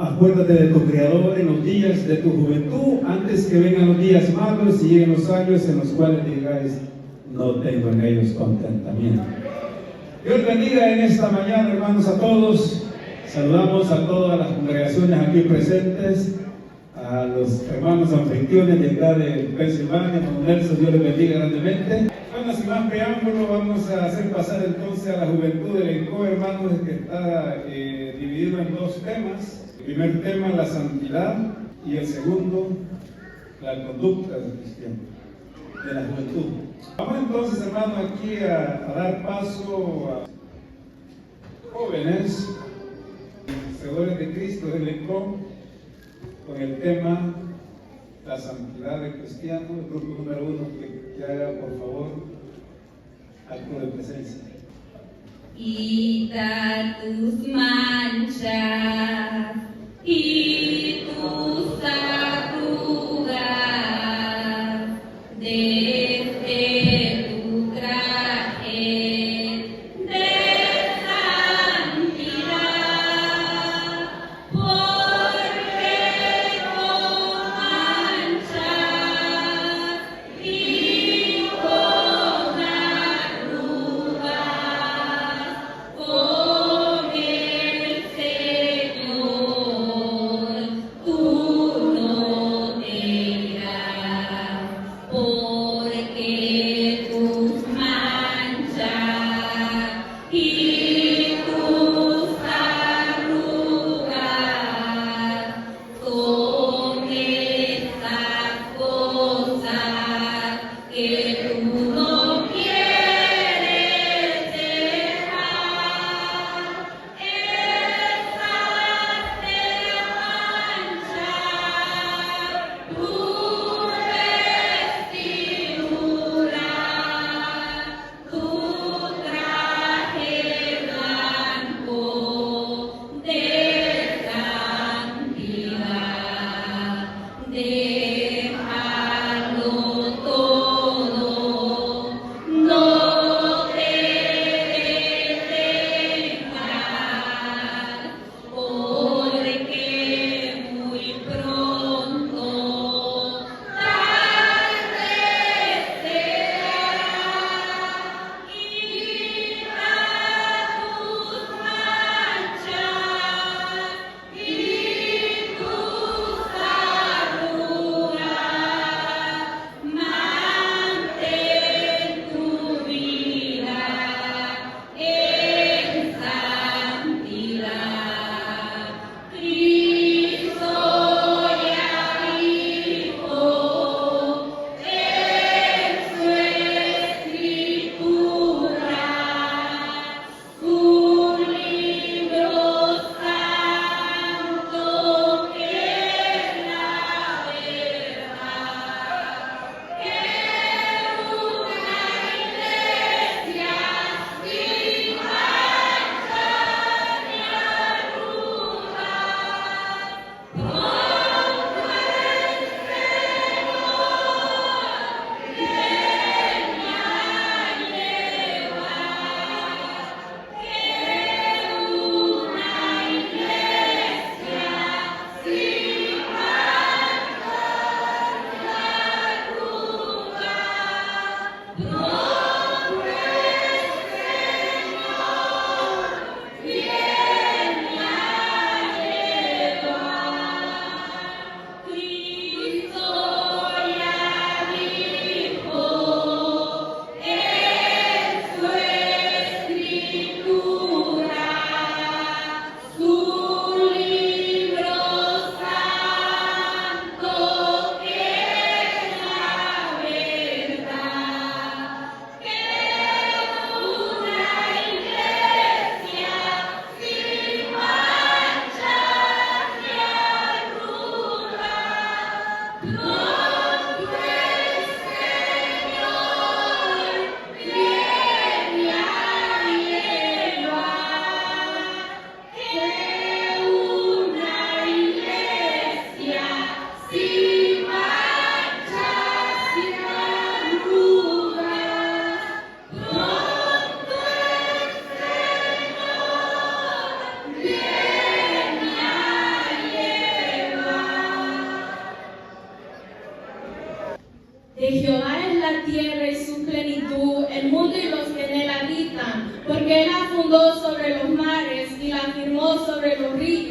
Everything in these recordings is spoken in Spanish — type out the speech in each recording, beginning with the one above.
Acuérdate de tu Creador en los días de tu juventud, antes que vengan los días malos y lleguen los años en los cuales digáis, no tengo en ellos contentamiento. Dios bendiga en esta mañana, hermanos, a todos. Saludamos a todas las congregaciones aquí presentes, a los hermanos anfitriones de acá de Pensilvania, con Nelson, Dios les bendiga grandemente. Bueno, sin más preámbulo, vamos a hacer pasar entonces a la juventud del ENCO, hermanos, que está dividido en dos temas. El primer tema, la santidad, y el segundo, la conducta del cristiano, de la juventud. Vamos entonces, hermanos, aquí a dar paso a jóvenes, seguidores de Cristo del ENCO, con el tema la santidad del cristiano. El grupo número 1 que haga, por favor, acto de presencia. Quita tus manchas y tus arrugas desde tu traje de santidad, porque con manchas y con arrugas con el Señor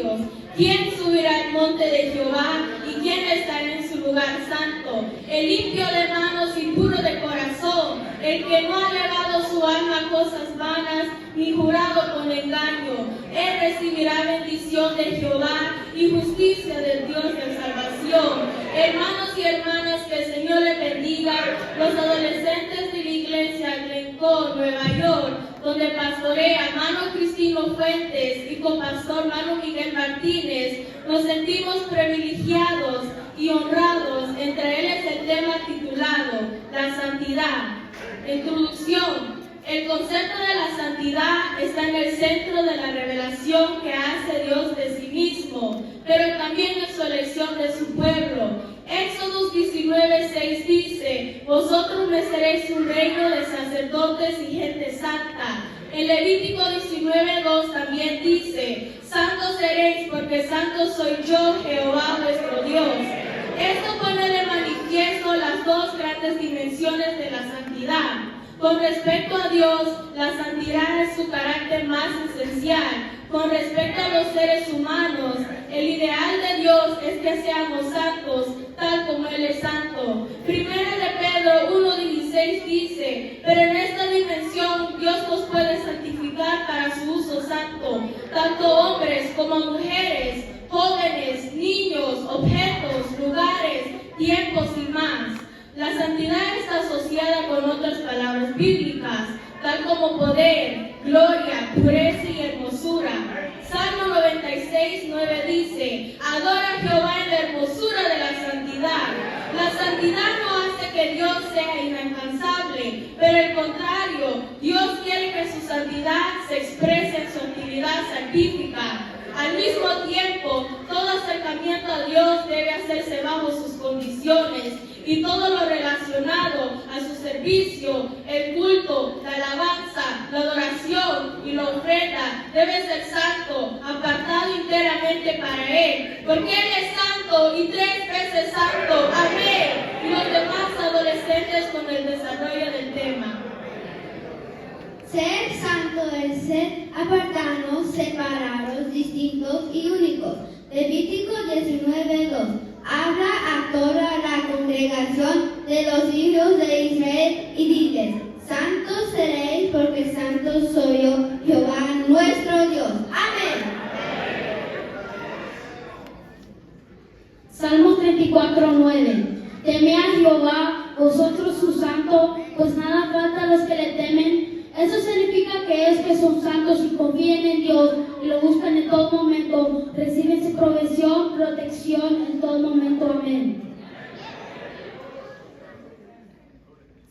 ejemplos. ¿Quién subirá al monte de Jehová y quién estará en su lugar santo? El limpio de manos y puro de corazón, el que no ha elevado su alma a cosas vanas ni jurado con engaño. Él recibirá bendición de Jehová y justicia del Dios de salvación. Hermanos y hermanas, que el Señor les bendiga. Los adolescentes de la iglesia Glencoe, Nueva York, donde pastorea Mano Cristino Fuentes y copastor Mano Miguel Martínez, nos sentimos privilegiados y honrados. Entre ellos el tema titulado La Santidad. Introducción. El concepto de la santidad está en el centro de la revelación que hace Dios de sí mismo, pero también en su elección de su pueblo. Éxodo 19:6 dice: vosotros me seréis un reino de sacerdotes y gente santa. En Levítico 19:2 también dice: santos seréis porque santo soy yo, Jehová vuestro Dios. Esto pone de manifiesto las dos grandes dimensiones de la santidad. Con respecto a Dios, la santidad es su carácter más esencial. Con respecto a los seres humanos, el ideal de Dios es que seamos santos, tal como Él es santo. Primera de Pedro 1:16 dice: pero en esta dimensión Dios nos puede santificar para su uso santo, tanto hombres como mujeres, jóvenes, niños, objetos, lugares, tiempos y más. La santidad está asociada con otras palabras bíblicas, tal como poder, gloria, pureza y hermosura. Salmo 96:9 dice: adora a Jehová en la hermosura de la santidad. La santidad no hace que Dios sea inalcanzable, pero al contrario, Dios quiere que su santidad se exprese en su actividad santífica. Al mismo tiempo, todo acercamiento a Dios debe hacerse bajo sus condiciones, y todo lo relacionado a su servicio, el culto, la alabanza, la adoración y la ofrenda debe ser santo, apartado enteramente para Él, porque Él es santo y 3 veces santo. Amén. Y los demás adolescentes con el desarrollo del tema. Ser santo es ser apartados, separados, distintos y únicos. Levítico 19:2. Habla a toda la congregación de los hijos de Israel y diles: santos seréis porque santo soy yo, Jehová nuestro Dios. Amén. Salmos 34:9. Teme a Jehová, vosotros sus santos, pues nada falta a los que le temen. Eso significa que son santos y confían en Dios y lo buscan en todo momento. Reciben su provisión, protección en todo momento. Amén.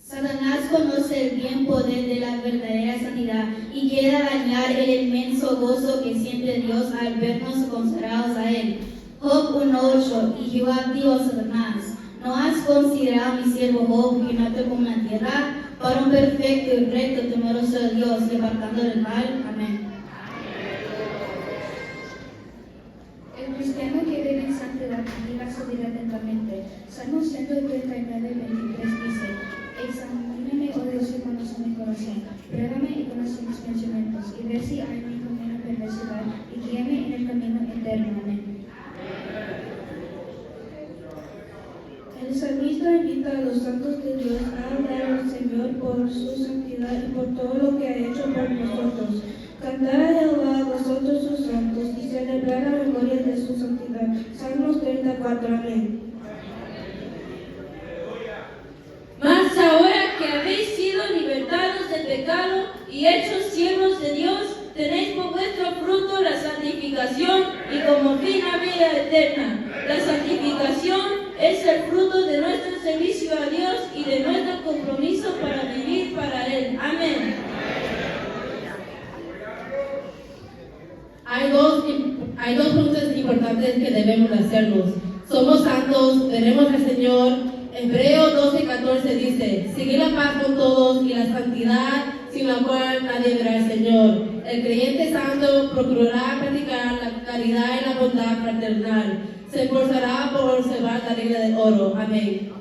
Satanás conoce el bien poder de la verdadera santidad y quiere dañar el inmenso gozo que siente Dios al vernos consagrados a Él. Job 1:8. Y Jehová dijo a Satanás: ¿no has considerado a mi siervo Job, que no tocó en la tierra, para un perfecto y recto temeroso de Dios y apartando del mal? Amén. El cristiano que vive en santidad vivirá su vida atentamente. Salmo 139:23 dice: examíname, oh Dios, y conoce mi corazón. Pruébame y conoce mis pensamientos, y ver si hay en mi camino perversidad, y guíame en el camino eterno. Amén. El salmista invita a los santos de Dios a adorar al Señor por su santidad y por todo lo que ha hecho por nosotros. Cantar a Jehová, vosotros sus santos, y celebrar la memoria de su santidad. Salmos 34. Amén. Mas ahora que habéis sido libertados del pecado y hechos siervos de Dios, tenéis por vuestro fruto la santificación y como fin la vida eterna. La santificación es el fruto de nuestro servicio a Dios y de nuestro compromiso para vivir para Él. Amén. Hay dos preguntas importantes que debemos hacernos. ¿Somos santos? ¿Veremos al Señor? Hebreos 12:14 dice: seguir la paz con todos y la santidad, sin la cual nadie verá al Señor. El creyente santo procurará practicar la caridad y la bondad fraternal. Se esforzará por observar la regla del oro. Amén.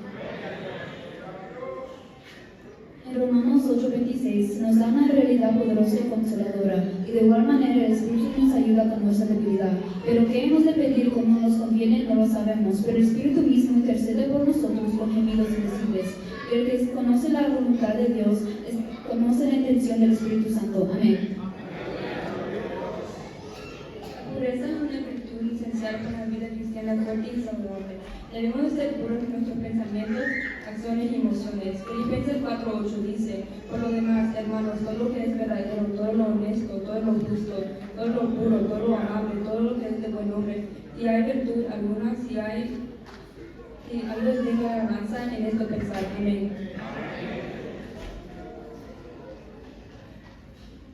Romanos 8:26 nos da una realidad poderosa y consoladora, y de igual manera el Espíritu nos ayuda con nuestra debilidad. Pero qué hemos de pedir como nos conviene no lo sabemos, pero el Espíritu mismo intercede por nosotros con gemidos indecibles. Y el que conoce la voluntad de Dios conoce la intención del Espíritu Santo. Amén. La pureza es una virtud esencial para la vida cristiana fuerte y saludable. Debemos ser puros en nuestros pensamientos, acciones y emociones. Filipenses 4:8 dice: por lo demás, hermanos, todo lo que es verdadero, todo lo honesto, todo lo justo, todo lo puro, todo lo amable, todo lo que es de buen nombre, si hay virtud alguna, si algo es digno de alabanza, en esto pensar. Amén.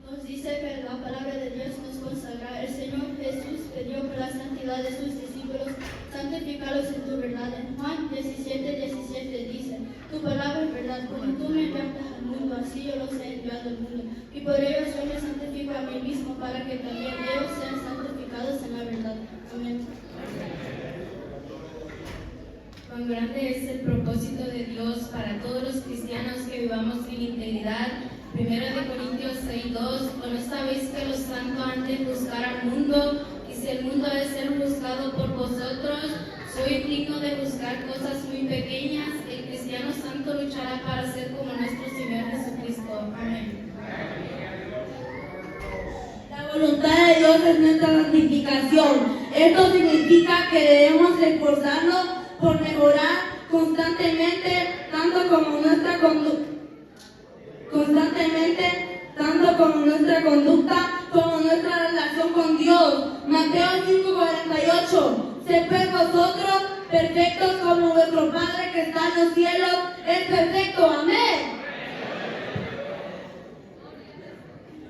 Nos dice que la palabra de Dios nos consagra. El Señor Jesús pidió por la santidad de sus discípulos, santificados en tu verdad. En Juan 17:17 dice: tu palabra es verdad, como tú me enviaste al mundo, así yo los he enviado al mundo. Y por ellos yo me santifico a mí mismo, para que también ellos sean santificados en la verdad. Amén. Cuán grande es el propósito de Dios para todos los cristianos que vivamos en integridad. 1 Corintios 6:2: ¿O no sabéis que los santos han de juzgar al mundo? Y si el mundo ha de ser juzgado por vosotros, soy digno de juzgar cosas muy pequeñas. El cristiano santo luchará para ser como nuestro Señor Jesucristo. Amén. La voluntad de Dios es nuestra santificación. Esto significa que debemos esforzarnos por mejorar constantemente, tanto como nuestra conducta, como nuestra relación con Dios. Mateo 5:48: sed pues vosotros perfectos como vuestro Padre que está en los cielos es perfecto. Amén.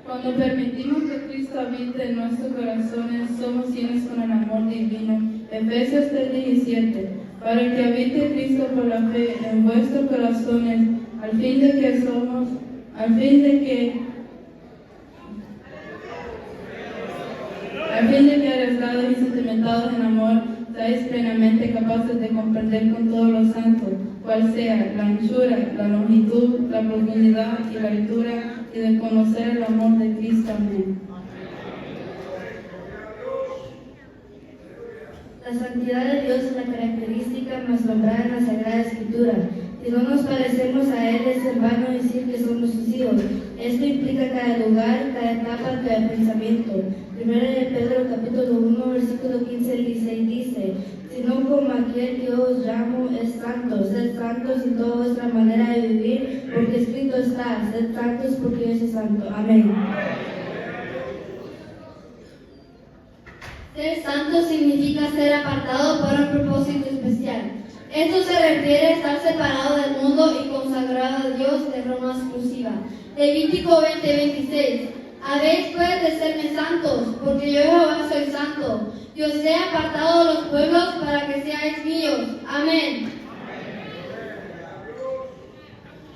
Cuando permitimos que Cristo habite en nuestros corazones, somos llenos con el amor divino. Efesios 3:17: para que habite Cristo por la fe en vuestros corazones, al fin de que arriesgados y sentimentados en amor, seáis plenamente capaces de comprender con todos los santos cuál sea la anchura, la longitud, la profundidad y la altura, y de conocer el amor de Cristo. Amén. La santidad de Dios es la característica más nombrada en la Sagrada Escritura. Si no nos parecemos a Él, es en vano decir que somos sus hijos. Esto implica cada lugar, cada etapa, cada pensamiento. 1 Pedro capítulo 1, versículo 15 al 16 dice: sino como aquel que os llamo es santo, sed santos en toda vuestra manera de vivir, porque escrito está: sed santos porque yo soy santo. Amén. Ser santo significa ser apartado para un propósito especial. Esto se refiere a estar separado del mundo y consagrado a Dios de forma exclusiva. Levítico 20:26: habéis pues de serme santos, porque yo Jehová soy santo. Yo os he apartado de los pueblos para que seáis míos. Amén.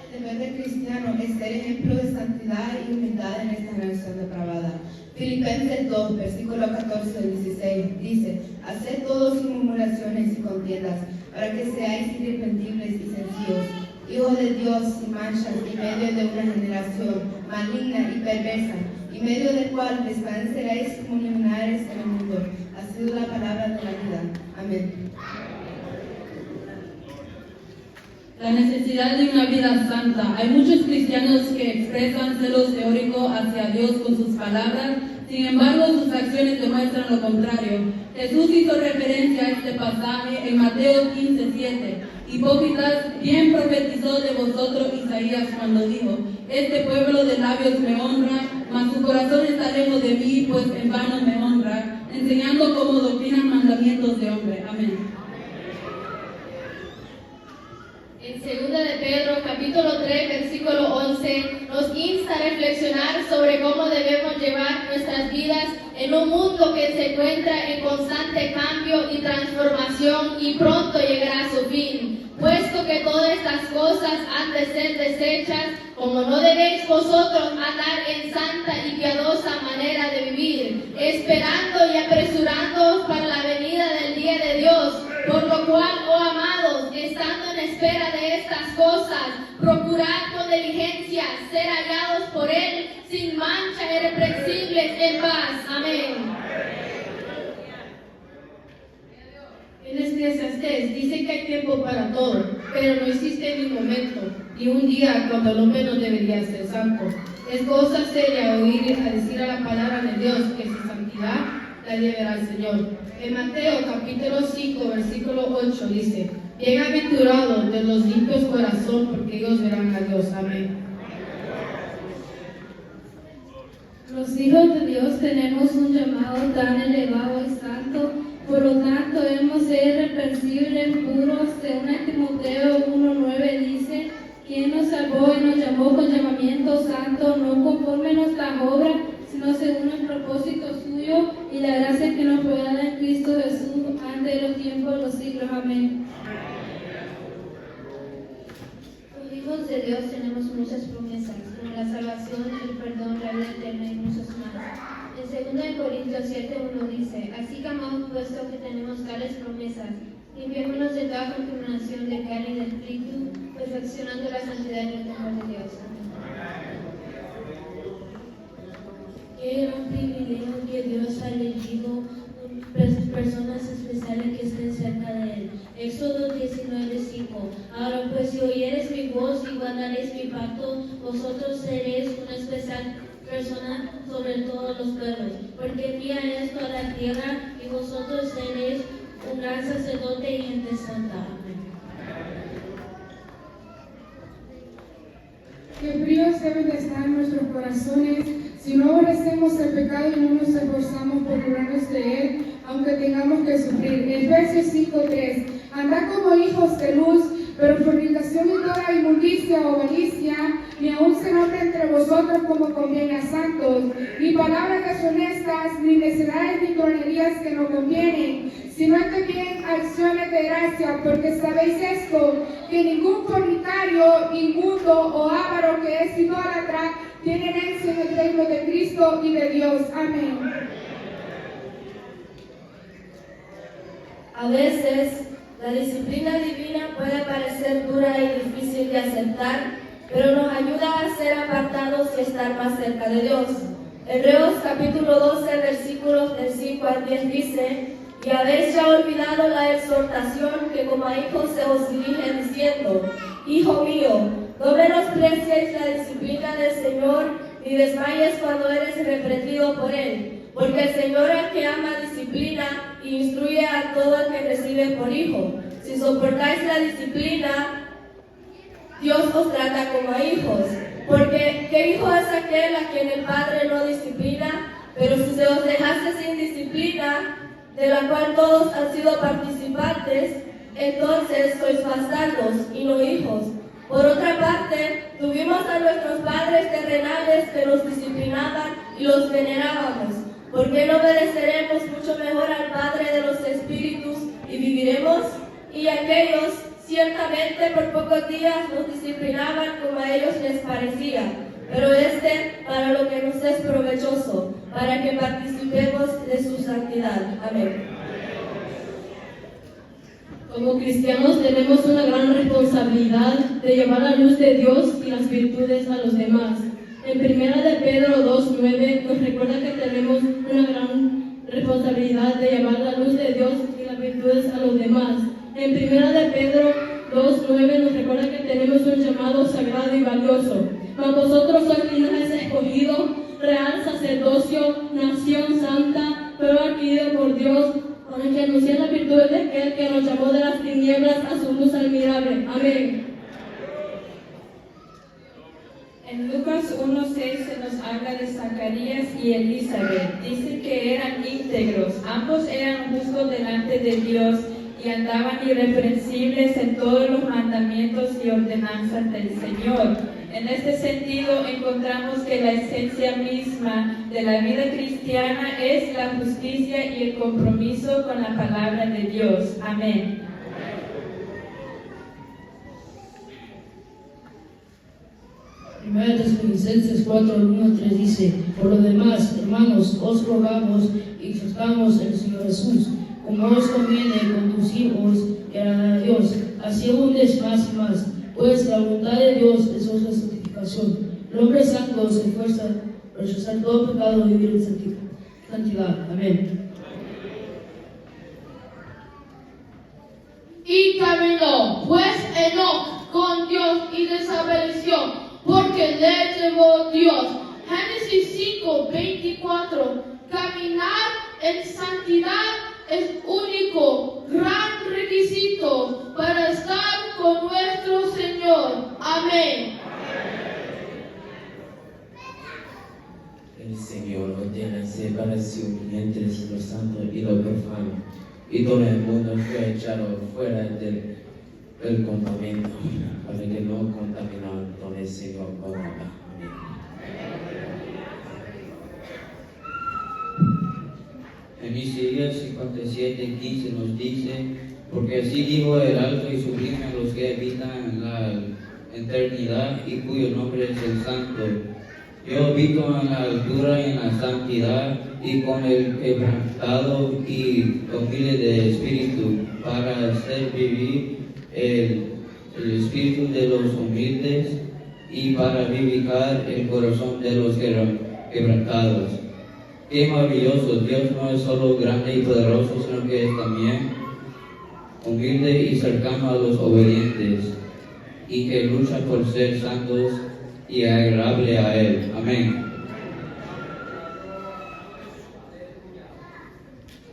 El deber del cristiano es ser ejemplo de santidad y humildad en esta nación depravada. Filipenses 2, versículo 14 al 16 dice: haced todos sin murmuraciones y contiendas, para que seáis irreprensibles y sencillos, hijos de Dios sin manchas, en medio de una generación maligna y perversa, en medio del cual resplandecerás como luminares en el mundo. Ha sido la palabra de la vida. Amén. La necesidad de una vida santa. Hay muchos cristianos que expresan celos teóricos hacia Dios con sus palabras, sin embargo sus acciones demuestran lo contrario. Jesús hizo referencia a este pasaje en Mateo 15:7. Hipócritas, bien profetizó de vosotros Isaías cuando dijo: este pueblo de labios me honra, mas su corazón está lejos de mí, pues en vano me honra, enseñando como doctrinan mandamientos de hombre. Amén. En 2 de Pedro, capítulo 3, versículo 11, nos insta a reflexionar sobre cómo debemos llevar nuestras vidas en un mundo que se encuentra en constante cambio y transformación y pronto llegará a su fin. Puesto que todas estas cosas han de ser deshechas, como no debéis vosotros andar en santa y piadosa manera de vivir, esperando y apresurándoos para la venida del día de Dios, por lo cual, oh amados, estando en espera de estas cosas, procurad con diligencia ser hallados por Él sin mancha, irreprensibles, en paz. Amén. En Eclesiastés dice que hay tiempo para todo, pero no existe ni un momento, ni un día cuando el hombre no debería ser santo. Es cosa seria oír a decir a la palabra de Dios que su santidad la deberá al Señor. En Mateo capítulo 5, versículo 8 dice: bienaventurados de los limpios corazón, porque ellos verán a Dios. Amén. Los hijos de Dios tenemos un llamado tan elevado y santo, por lo tanto hemos de ser irreprensibles, puros. Según Timoteo 1:9 dice: quien nos salvó y nos llamó con llamamiento santo, no conforme a nuestras obras, sino según el propósito suyo y la gracia que nos fue dada en Cristo Jesús antes de los tiempos de los siglos. Amén. Los hijos de Dios tenemos muchas promesas, como la salvación, el perdón, la vida eterna y muchas más. En 2 Corintios 7:1 dice: así que amamos, puesto que tenemos tales promesas, limpiémonos de toda contaminación de carne y de espíritu, perfeccionando la santidad en el temor de Dios. Amén. Qué gran privilegio que Dios ha elegido personas especiales que estén cerca de Él. Éxodo 19:5. Ahora pues, si oyeres mi voz y guardaréis mi pacto, vosotros seréis una especial persona sobre todos los pueblos, porque mía es toda la tierra, y vosotros seréis un gran sacerdote y gente santa. Amén. Qué fríos deben de estar nuestros corazones si no aborrecemos el pecado y no nos esforzamos por librarnos de él, aunque tengamos que sufrir. Efesios 5:3. Andad como hijos de luz, pero fornicación y toda inmundicia o avaricia, ni aun se nombre entre vosotros como conviene a santos, ni palabras deshonestas, ni necedades ni tronerías que no convienen, sino también acciones de gracia, porque sabéis esto, que ningún fornicario, inmundo o avaro que es idólatra tiene herencia en el reino de Cristo y de Dios. Amén. A veces, la disciplina divina puede parecer dura y difícil de aceptar, pero nos ayuda a ser apartados y estar más cerca de Dios. Hebreos capítulo 12, versículos del 5 al 10 dice: y habéis ya olvidado la exhortación que como a hijos se os dirige diciendo: hijo mío, no menosprecies la disciplina del Señor, ni desmayes cuando eres reprendido por Él, porque el Señor al que ama disciplina e instruye a todo el que recibe por hijo. Si soportáis la disciplina, Dios os trata como a hijos. Porque ¿qué hijo es aquel a quien el Padre no disciplina? Pero si se os dejase sin disciplina, de la cual todos han sido participantes, entonces sois bastardos y no hijos. Por otra parte, tuvimos a nuestros padres terrenales que nos disciplinaban y los venerábamos. ¿Por qué no obedeceremos mucho mejor al Padre de los Espíritus y viviremos? Y aquellos, ciertamente por pocos días nos disciplinaban como a ellos les parecía, pero para lo que nos es provechoso, para que participemos de su santidad. Amén. Como cristianos tenemos una gran responsabilidad de llevar la luz de Dios y las virtudes a los demás. En 1 de Pedro 2:9 nos recuerda que tenemos una gran responsabilidad de llevar la luz de Dios y las virtudes a los demás. En 1 de Pedro 2:9 nos recuerda que tenemos un llamado sagrado y valioso. Mas vosotros sois linaje escogido, real sacerdocio, nación santa, pueblo adquirido por Dios, para que anuncien las virtudes de aquel que nos llamó de las tinieblas a su luz admirable. Amén. En Lucas 1:6 se nos habla de Zacarías y Elizabeth. Dice que eran íntegros, ambos eran justos delante de Dios y andaban irreprensibles en todos los mandamientos y ordenanzas del Señor. En este sentido, encontramos que la esencia misma de la vida cristiana es la justicia y el compromiso con la palabra de Dios. Amén. Primera Tesalonicenses 4:1-3 dice: por lo demás, hermanos, os rogamos y exhortamos en el Señor Jesús, como os conviene con tus hijos, que agradar a Dios, así abundes más y más, pues la voluntad de Dios es la santificación. El hombre santo se esfuerza por rechazar todo pecado y vivir en santidad. Amén. Y caminó, pues, Enoc con Dios y desapareció, porque le llevó Dios. Génesis 5:24. Caminar en santidad es único, gran requisito para estar con nuestro Señor. Amén. El Señor ordena separación entre lo santo y lo profano, y todo el mundo fue echado fuera del campamento, para que no contaminaran con el Señor moraba. En Isaías 57:15 nos dice: porque así dijo el alto y sublime a los que habitan en la eternidad y cuyo nombre es el Santo. Yo habito en la altura y en la santidad y con el quebrantado y humilde de espíritu, para hacer vivir el espíritu de los humildes y para vivificar el corazón de los quebrantados. Qué maravilloso, Dios no es solo grande y poderoso, sino que es también humilde y cercano a los obedientes, y que lucha por ser santos y agradable a Él. Amén.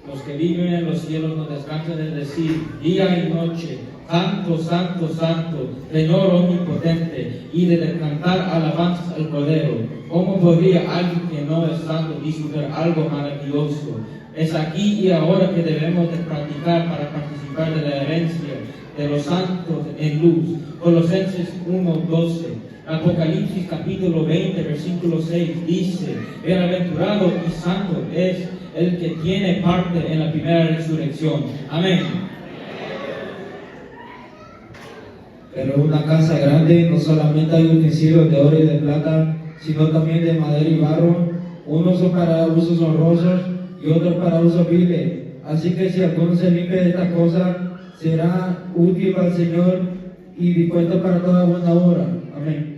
Los que viven en los cielos no descansan de decir día y noche: Santo, Santo, Santo, Señor omnipotente, y de cantar alabanzas al Cordero. ¿Cómo podría alguien que no es santo disfrutar algo maravilloso? Es aquí y ahora que debemos de practicar para participar de la herencia de los santos en luz. Colosenses 1:12. Apocalipsis capítulo 20, versículo 6 dice: bienaventurado y santo es el que tiene parte en la primera resurrección. Amén. Pero una casa grande no solamente hay utensilios de oro y de plata, sino también de madera y barro. Unos son para usos honrosos y otros para usos viles. Así que si alguno se limpia de esta cosa, será útil al Señor y dispuesto para toda buena obra. Amén.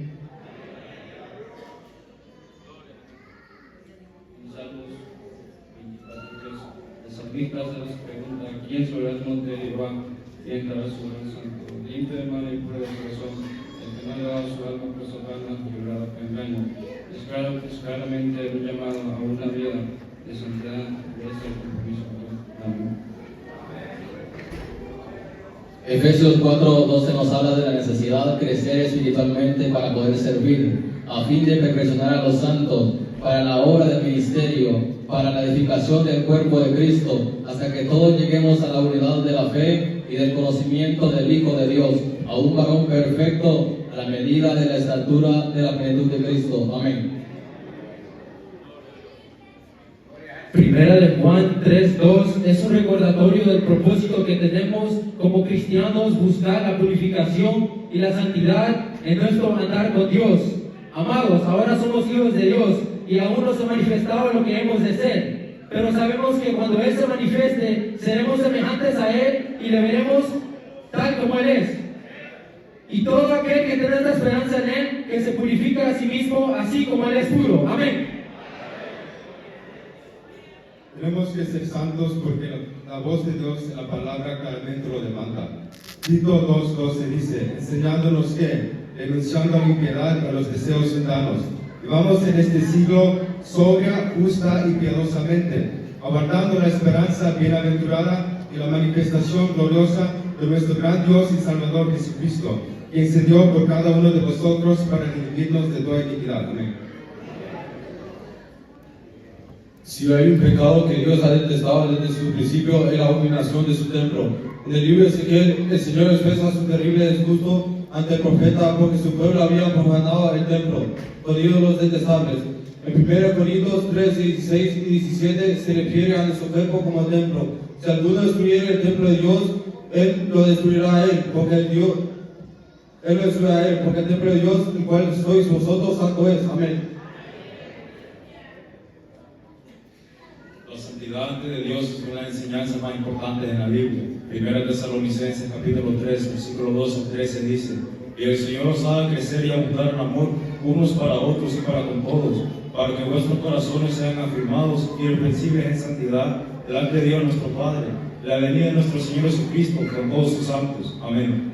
El salmista se pregunta: ¿quién sobre el monte de Jehová y entrará su gran santo? Limpio de mano y puro de corazón, el que no ha llevado su alma por su gana y obrado con engaño. Es claramente un llamado a una vida de santidad, de este compromiso con Dios. Amén. Efesios 4:12 nos habla de la necesidad de crecer espiritualmente para poder servir, a fin de perfeccionar a los santos para la obra del ministerio, para la edificación del cuerpo de Cristo, hasta que todos lleguemos a la unidad de la fe y del conocimiento del Hijo de Dios, a un varón perfecto, a la medida de la estatura de la plenitud de Cristo. Amén. Primera de Juan 3:2 es un recordatorio del propósito que tenemos como cristianos: buscar la purificación y la santidad en nuestro andar con Dios. Amados, ahora somos hijos de Dios y aún no se ha manifestado lo que hemos de ser, pero sabemos que cuando Él se manifieste seremos semejantes a Él y le veremos tal como Él es. Y todo aquel que tiene esta esperanza en Él, que se purifica a sí mismo así como Él es puro. Amén. Tenemos que ser santos porque la voz de Dios en la palabra claramente lo demanda. Tito 2:12 dice: enseñándonos que, renunciando a la impiedad y a los deseos mundanos, vivamos en este siglo sobria, justa y piadosamente, aguardando la esperanza bienaventurada y la manifestación gloriosa de nuestro gran Dios y Salvador Jesucristo, quien se dio por cada uno de vosotros para redimirnos de toda iniquidad. Amén. Si hay un pecado que Dios ha detestado desde su principio, es la abominación de su templo. En el libro de Ezequiel, el Señor expresa su terrible disgusto ante el profeta porque su pueblo había profanado el templo con ídolos detestables. En 1 Corintios 3, 16 y 17 se refiere a nuestro cuerpo como templo. Si alguno destruyera el templo de Dios, Él lo destruirá a Él, porque Él lo destruirá a Él, porque el templo de Dios, el cual sois vosotros, santo es. Amén. La santidad santidad ante de Dios es una enseñanza más importante en la Biblia. 1 Tesalonicenses capítulo 3, versículo 2 al 13 dice: y el Señor os haga crecer y abundar en amor unos para otros y para con todos, para que vuestros corazones sean afirmados y irreprensibles en santidad delante de Dios nuestro Padre, la venida de nuestro Señor Jesucristo con todos sus santos. Amén.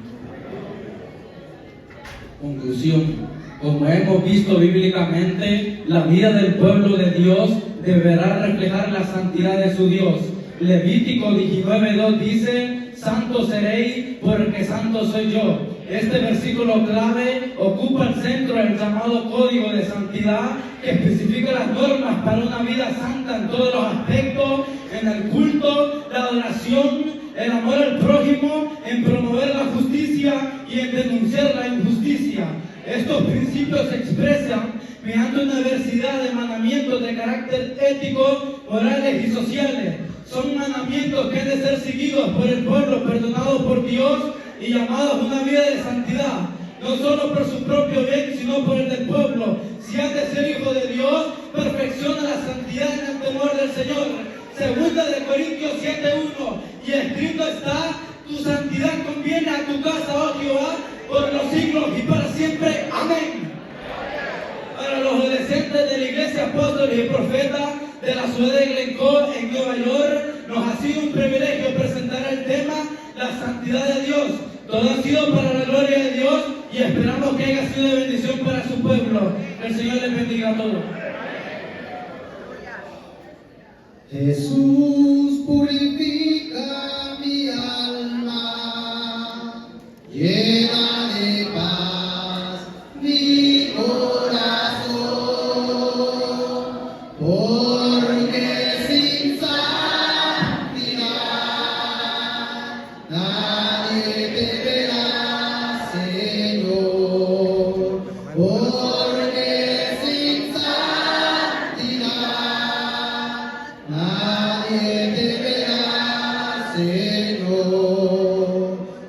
Conclusión. Como hemos visto bíblicamente, la vida del pueblo de Dios deberá reflejar la santidad de su Dios. Levítico 19:2 dice: santo seréis porque santo soy yo. Este versículo clave ocupa el centro del llamado Código de Santidad, que especifica las normas para una vida santa en todos los aspectos: en el culto, la adoración, el amor al prójimo, en promover la justicia y en denunciar la injusticia. Estos principios se expresan mediante una diversidad de mandamientos de carácter ético, morales y sociales. Son mandamientos que han de ser seguidos por el pueblo perdonado por Dios y llamados a una vida de santidad, no solo por su propio bien, sino por el del pueblo. Si has de ser hijo de Dios, perfecciona la santidad en el temor del Señor. Segunda de Corintios 7:1, y escrito está: tu santidad conviene a tu casa, oh Jehová, por los siglos y para siempre. Amén. Para los adolescentes de la Iglesia Apóstoles y Profetas de la ciudad de Glencoe, en Nueva York, nos ha sido un privilegio presentar el tema la santidad de Dios. Todo ha sido para la gloria de Dios y esperamos que haya sido de bendición para su pueblo. Que el Señor les bendiga a todos. Jesús purifica mi alma, llena de paz mi corazón, porque sin santidad nadie te verá, Señor, porque sin santidad nadie te verá, Señor.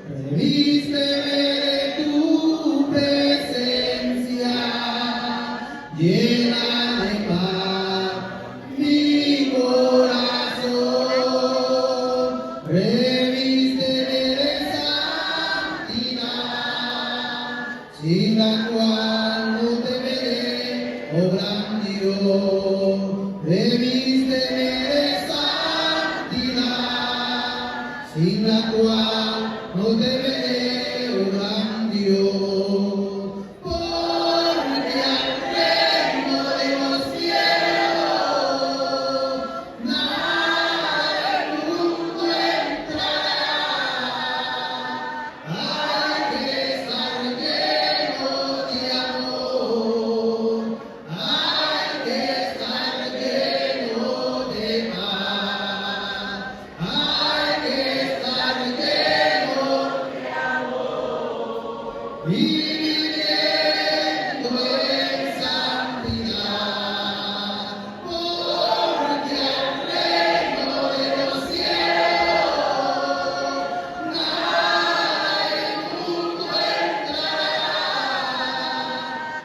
Revísteme de tu presencia, llena de paz mi corazón. Revísteme de santidad, sin la cual no te veré, oh gran Dios. Revísteme de santidad, sin la cual no te veré, oh gran Dios. Porque al reino de los cielos nada del mundo entrará. Hay que estar lleno de amor, hay que estar lleno de paz, hay que estar lleno de amor y viviendo en santidad, porque al reino de los cielos nada del mundo entrará.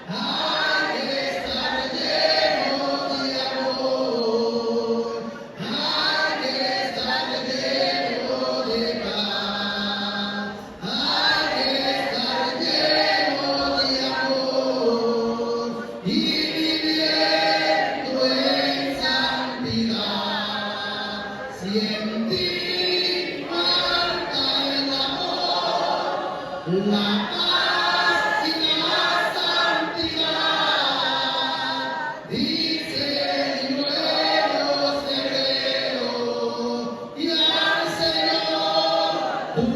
Hay que estar lleno de amor, hay que estar lleno de paz, hay que estar lleno de amor y viviendo en santidad. Si en ti falta el amor, la paz y la santidad, dice el nuevo hebreo, y al Señor tú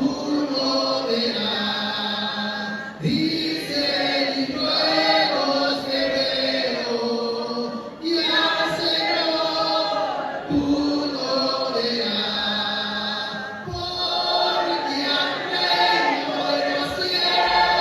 no verás. Dice el nuevo hebreo, y al Señor tú no verás. Porque al reino de los cielos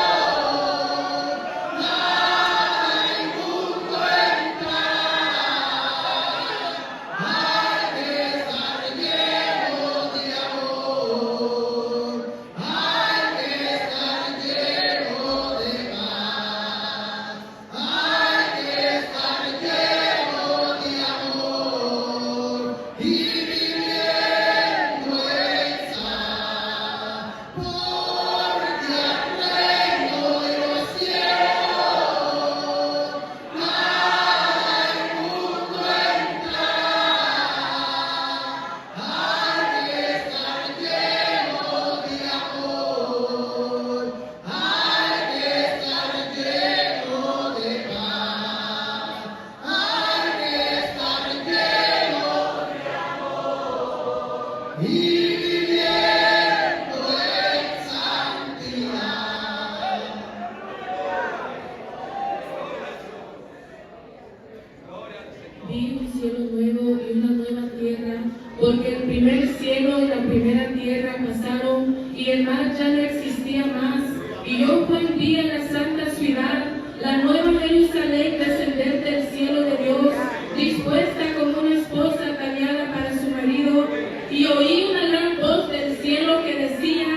pasaron y el mar ya no existía más. Y yo, Juan, vi en la santa ciudad, la nueva Jerusalén, descender del cielo de Dios, dispuesta como una esposa ataviada para su marido. Y oí una gran voz del cielo que decía: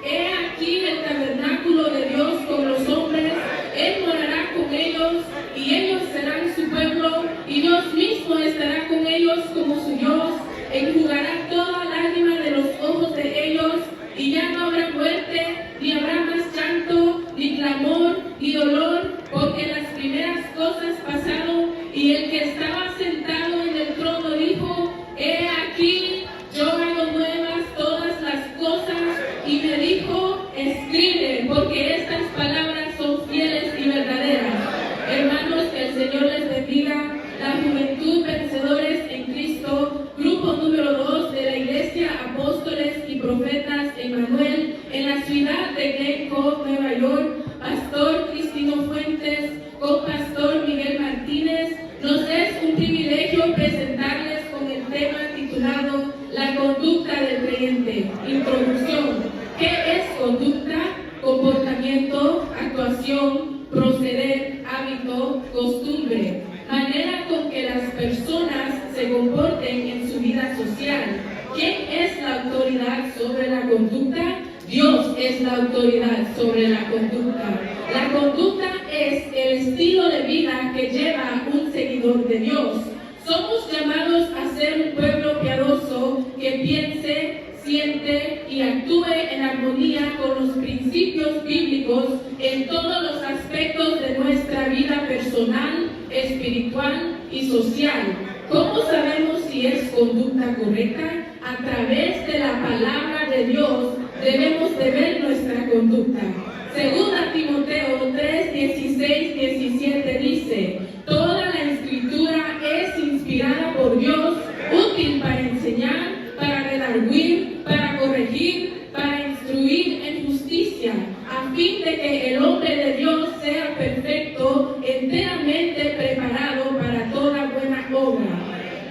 He aquí el tabernáculo de Dios con los hombres, Él morará con ellos, y ellos serán su pueblo, y Dios mismo estará con ellos como su Dios. Enjugará toda lágrima de los ojos de ellos, y ya no habrá muerte, ni habrá más llanto, ni clamor, ni dolor, porque las primeras cosas pasaron. Y el que estaba sentado en el trono dijo: He aquí, yo hago nuevas todas las cosas. Y me dijo: Escribe, porque estas palabras son fieles y verdaderas. Hermanos, que el Señor les bendiga. La juventud, vencedores en Cristo, grupo número 2 de la Iglesia Apóstoles y Profetas Emmanuel, en la ciudad de Glencoe, Nueva York, Pastor Cristino Fuentes, con Pastor Miguel Martínez. Nos es un privilegio presentarles con el tema titulado La conducta del creyente. Introducción. ¿Qué es conducta? Comportamiento, actuación, proceder, hábito, costumbre, manera con que las personas se comporten en su vida social. ¿Quién es la autoridad sobre la conducta? Dios es la autoridad sobre la conducta. La conducta es el estilo de vida que lleva un seguidor de Dios. Somos llamados a ser un pueblo piadoso que piense, siente y actúe en armonía con los principios bíblicos en todos los aspectos de nuestra vida personal, espiritual y social. ¿Cómo sabemos si es conducta correcta? A través de la palabra de Dios debemos de ver nuestra conducta. Segunda Timoteo 3, 16, 17 dice: Toda la escritura es inspirada por Dios, útil para enseñar, para redarguir, para corregir, para instruir en justicia, a fin de que el hombre de Dios sea perfecto, enteramente preparado para toda buena obra.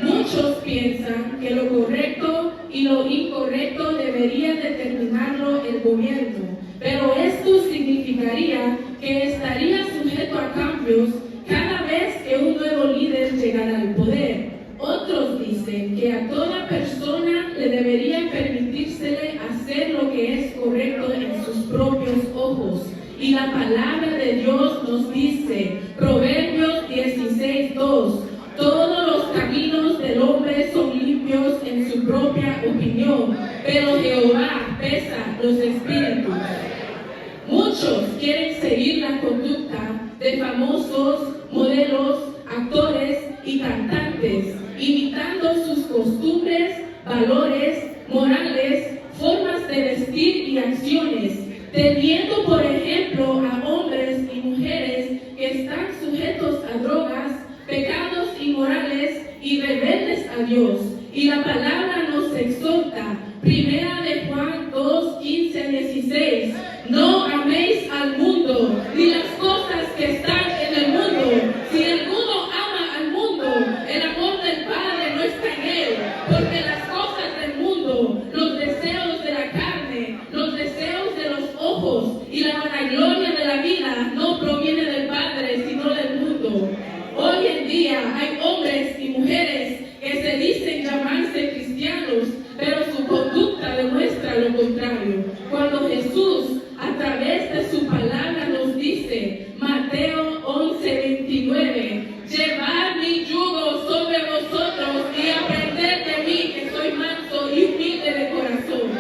Muchos piensan que lo correcto y lo incorrecto debería determinarlo el gobierno, pero esto significaría que estaría sujeto a cambios cada vez que un nuevo líder llegara al poder. Otros dicen que a toda persona le debería permitírsele hacer lo que es correcto en sus propios ojos. Y la palabra de Dios nos dice, Proverbios 16, 2, todos los caminos del hombre son limpios en su propia opinión, pero Jehová pesa los espíritus. Muchos quieren seguir la conducta de famosos, modelos, actores y cantantes, imitando sus costumbres, valores, morales, formas de vestir y acciones, teniendo por ejemplo a hombres y mujeres que están sujetos a drogas, pecados inmorales y rebeldes a Dios. Y la palabra nos exhorta, Primera de Juan 2, 15, 16, no améis al mundo, ni las cosas que están en el mundo. Si alguno ama al mundo, el amor del Padre no está en él, porque las cosas del mundo, los deseos de la carne, los deseos de los ojos y la vanagloria de la vida no proviene del Padre, sino del mundo. Hoy en día hay hombres y mujeres que se dicen llamarse cristianos, pero su conducta demuestra lo contrario. Cuando Jesús, a través de su palabra, nos dice, Mateo 11, 29, llevad mi yugo sobre vosotros y aprended de mí, que soy manso y humilde de corazón.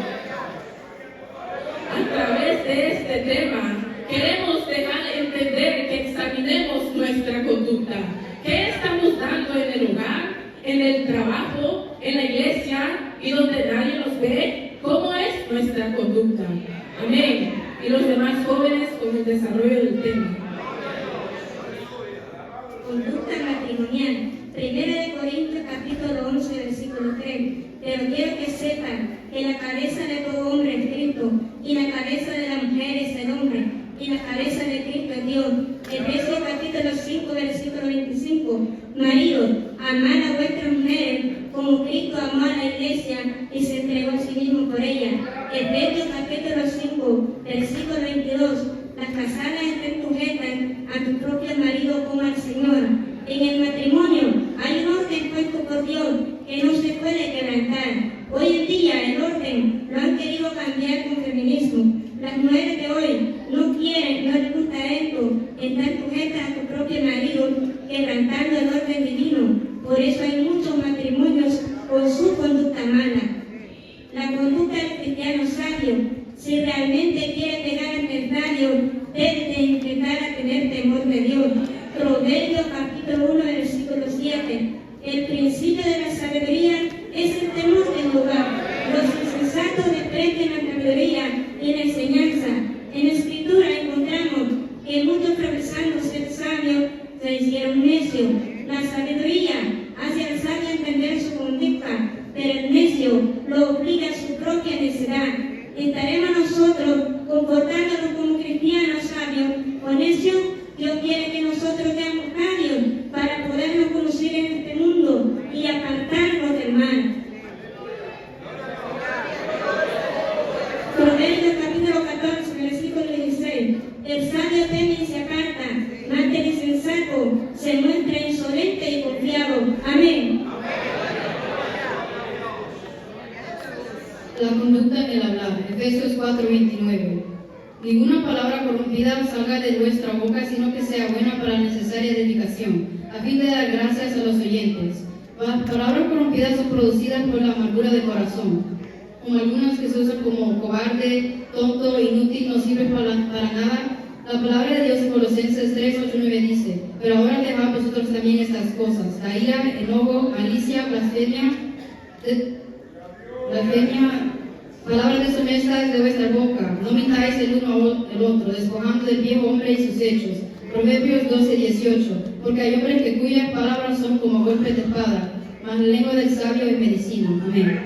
A través de este tema, queremos dejar entender que examinemos nuestra conducta. ¿Qué estamos dando en el hogar, en el trabajo, en la iglesia y donde nadie nos ve? ¿Cómo es nuestra conducta? Amén. Y los demás jóvenes con el desarrollo del tema. Conducta matrimonial. 1 Corintios capítulo 11, versículo 3. Pero quiero que sepan que la cabeza de todo hombre es Cristo, y la cabeza de la mujer es el hombre, y la cabeza de Cristo es Dios. Efesios capítulo 5, versículo 25. Maridos, amad a vuestras mujeres como Cristo amó a la iglesia y se entregó a sí mismo por ella. Efesios Las mujeres de hoy no quieren, no les gusta esto, estar sujetas a su propio marido, quebrantando el orden divino. Por eso hay muchos matrimonios con su conducta mala. La conducta del cristiano sabio, si realmente quiere pegar al adversario, debe de intentar a tener temor de Dios. Proverbios capítulo 1, versículo 7. El principio de la sabiduría es el temor de Jehová. Los insensatos desprecian la sabiduría y la enseñanza. En la Escritura encontramos que muchos profesando ser sabios se hicieron necios. La sabiduría hace al sabio entender su conducta, pero el necio lo obliga a su propia necedad. ¿Estaremos nosotros comportándonos como cristianos sabios o necios? Dios quiere que nosotros seamos sabios para podernos conducir en este mundo y apartarnos del mal. Proverbios capítulo 14, versículo 16. El sabio teme y se aparta, mas el insensato se muestra insolente y confiado. Amén. La conducta en el hablar. Efesios 4:29. Ninguna palabra corrompida salga de vuestra boca, sino que sea buena para la necesaria edificación, a fin de dar gracias a los oyentes. Las palabras corrompidas son producidas por la amargura del corazón, como algunas que se usan como cobarde, tonto, inútil, no sirve para nada. La palabra de Dios en Colosenses 3:8-9 dice: pero ahora dejad vosotros también estas cosas: la ira, enojo, malicia, blasfemia, palabras deshonestas de vuestra boca. No mintáis el uno al otro, despojando del viejo hombre y sus hechos. Proverbios 12:18. Porque hay hombres cuyas palabras son como golpes de espada, mas la lengua del sabio es medicina. Amén.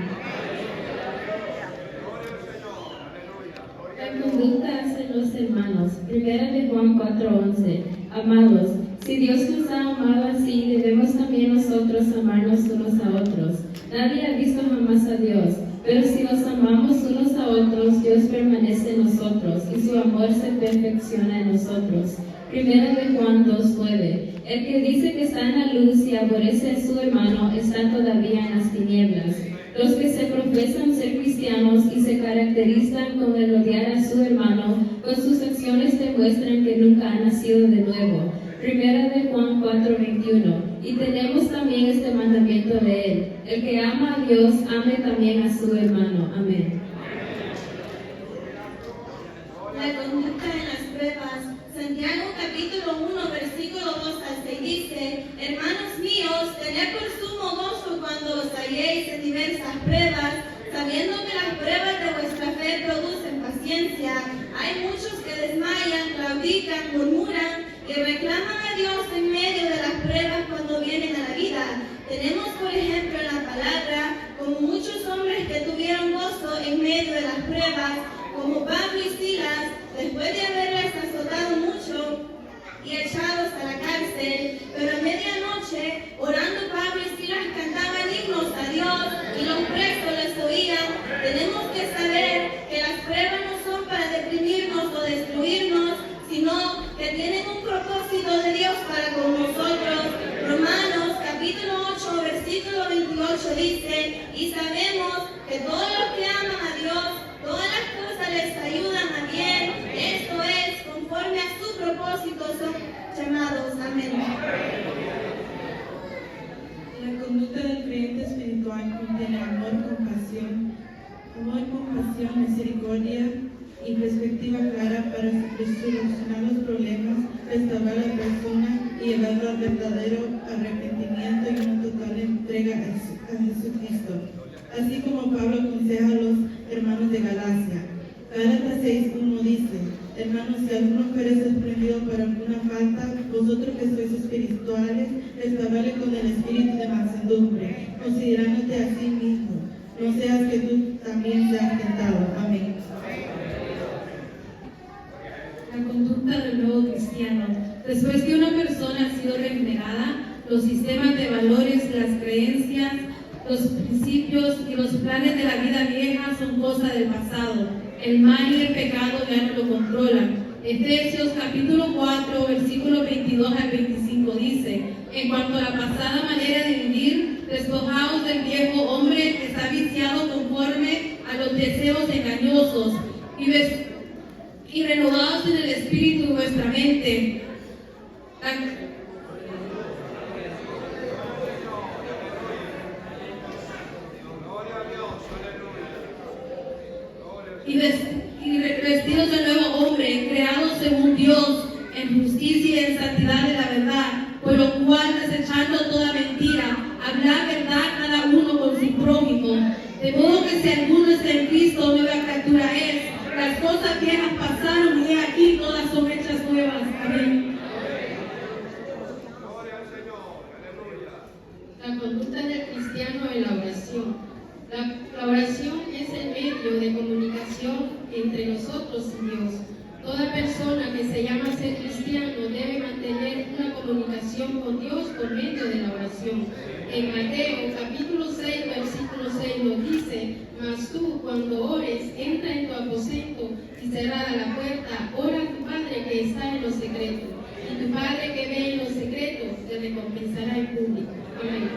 La conducta hacia los hermanos. Primera de Juan 4:11. Amados, si Dios nos ha amado así, debemos también nosotros amarnos unos a otros. Nadie ha visto jamás a Dios, pero si nos amamos unos a otros, Dios permanece en nosotros y su amor se perfecciona en nosotros. Primera de Juan 2:9. El que dice que está en la luz y aborrece a su hermano está todavía en las tinieblas. Los que se profesan ser cristianos y se caracterizan con el odiar a su hermano, con sus acciones demuestran que nunca han nacido de nuevo. Primera de Juan 4:21. Y tenemos también este mandamiento de él: el que ama a Dios, ame también a su hermano. Amén. La conducta en las pruebas. Santiago capítulo 1, versículo 2-6 dice: hermanos míos, tened por sumo gozo cuando os halléis en diversas pruebas, sabiendo que las pruebas de vuestra fe producen paciencia. Hay muchos que desmayan, claudican, murmuran y reclaman a Dios en medio de las pruebas cuando vienen a la vida. Tenemos, por ejemplo, en la palabra como muchos hombres que tuvieron gozo en medio de las pruebas, como Pablo y Silas, después de haberles azotado mucho y echados a la cárcel, pero a medianoche, orando, Pablo y Silas cantaban himnos a Dios y los presos les oían. Tenemos que saber que las pruebas no son para deprimirnos o destruirnos, sino que tienen un propósito de Dios para con nosotros. Romanos capítulo 8, versículo 28 dice: y sabemos que todos los que aman a Dios, todas las cosas les ayudan a bien, esto es, conforme a su propósito son llamados. Amén. La conducta del creyente espiritual contiene amor, compasión, misericordia y perspectiva clara para solucionar los problemas, restaurar a la persona y llevarlo al verdadero arrepentimiento y una total entrega a Jesucristo. Así como Pablo aconseja a los hermanos de Galacia. Gálatas 6:1 dice: hermanos, si alguno fuere sorprendido por alguna falta, vosotros que sois espirituales, restaurarle con el espíritu de mansedumbre, considerándote a sí mismo, no seas que tú también seas tentado. Amén. La conducta del nuevo cristiano. Después que una persona ha sido regenerada, los sistemas de valores, las creencias, los principios y los planes de la vida vieja son cosa del pasado. El mal y el pecado ya no lo controlan. Efesios capítulo 4, versículo 22-25 dice: en cuanto a la pasada manera de vivir, despojaos del viejo hombre que está viciado conforme a los deseos engañosos, y renovados en el espíritu de vuestra mente. Y vestidos del nuevo hombre, creados según Dios, en justicia y en santidad de la verdad, por lo cual, desechando toda mentira, hablad verdad cada uno con su prójimo. De modo que si alguno está en Cristo, nueva criatura es. Las cosas viejas pasaron y aquí todas son hechas nuevas. Amén. La conducta del cristiano en la oración. La oración es el medio de comunicación entre nosotros y Dios. Toda persona que se llama ser cristiano debe mantener una comunicación con Dios por medio de la oración. En Mateo capítulo 6, versículo 6 nos dice: mas tú, cuando ores, entra en tu aposento y cerrada la puerta, ora a tu Padre que está en lo secreto, y tu Padre que ve en lo secreto te recompensará en público. Amén.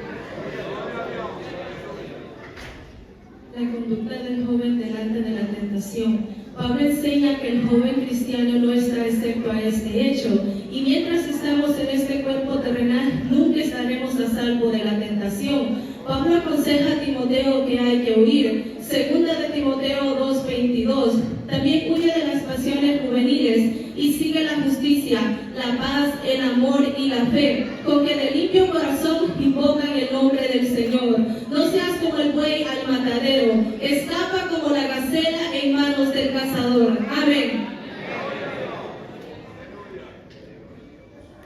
La conducta del joven delante de la tentación. Pablo enseña que el joven cristiano no está excepto a este hecho, y mientras estamos en este cuerpo terrenal, nunca estaremos a salvo de la tentación. Pablo aconseja a Timoteo que hay que huir. Segunda de Timoteo 2:22. También huye de las pasiones juveniles y sigue la justicia, la paz, el amor y la fe, con que de limpio corazón invocan el nombre del Señor. No seas como el buey al matadero, escapa como la gacela en manos del cazador. Amén.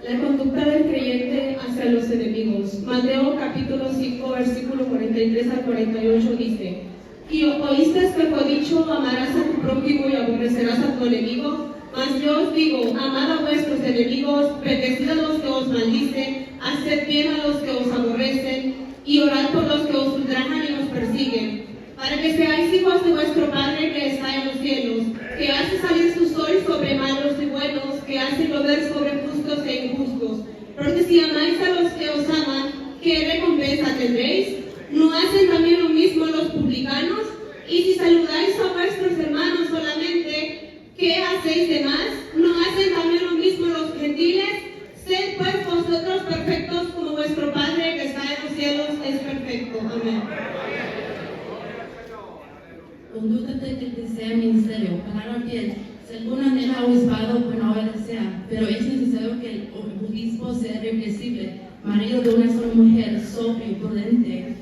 La conducta del creyente hacia los enemigos. Mateo capítulo 5, versículo 43 al 48 dice: y oíste que fue dicho, amarás a tu prójimo y aborrecerás a tu enemigo. Mas yo os digo, amad a vuestros enemigos, bendecid a los que os maldicen, haced bien a los que os aborrecen, y orad por los que os ultrajan y os persiguen, para que seáis hijos de vuestro Padre que está en los cielos, que hace salir su sol sobre malos y buenos, que hace llover sobre justos e injustos. Porque si amáis a los que os aman, ¿qué recompensa tendréis? ¿No hacen también lo mismo los publicanos? Y si saludáis a vuestros hermanos solamente, ¿qué hacéis de más? ¿No hacen también lo mismo los gentiles? Sed pues vosotros perfectos como vuestro Padre que está en los cielos es perfecto. Amén. Conducta del que desea ministerio. Palabra fiel. Si alguno anhela obispado, pues no desea, pero es necesario que el obispo sea irrepresible, marido de una sola mujer, sobrio, prudente,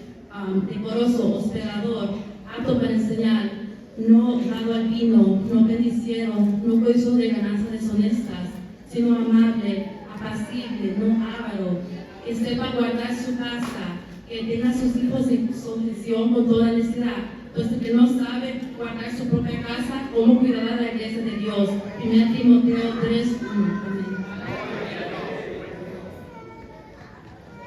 decoroso, hospedador, apto para enseñar, no dado al vino, no bendiciero, no codicioso de ganancias deshonestas, sino amable, apacible, no avaro, que sepa guardar su casa, que tenga a sus hijos en sujeción con toda necesidad, pues el que no sabe guardar su propia casa, ¿cómo cuidará la iglesia de Dios? 1 Timoteo 3:1. Amén.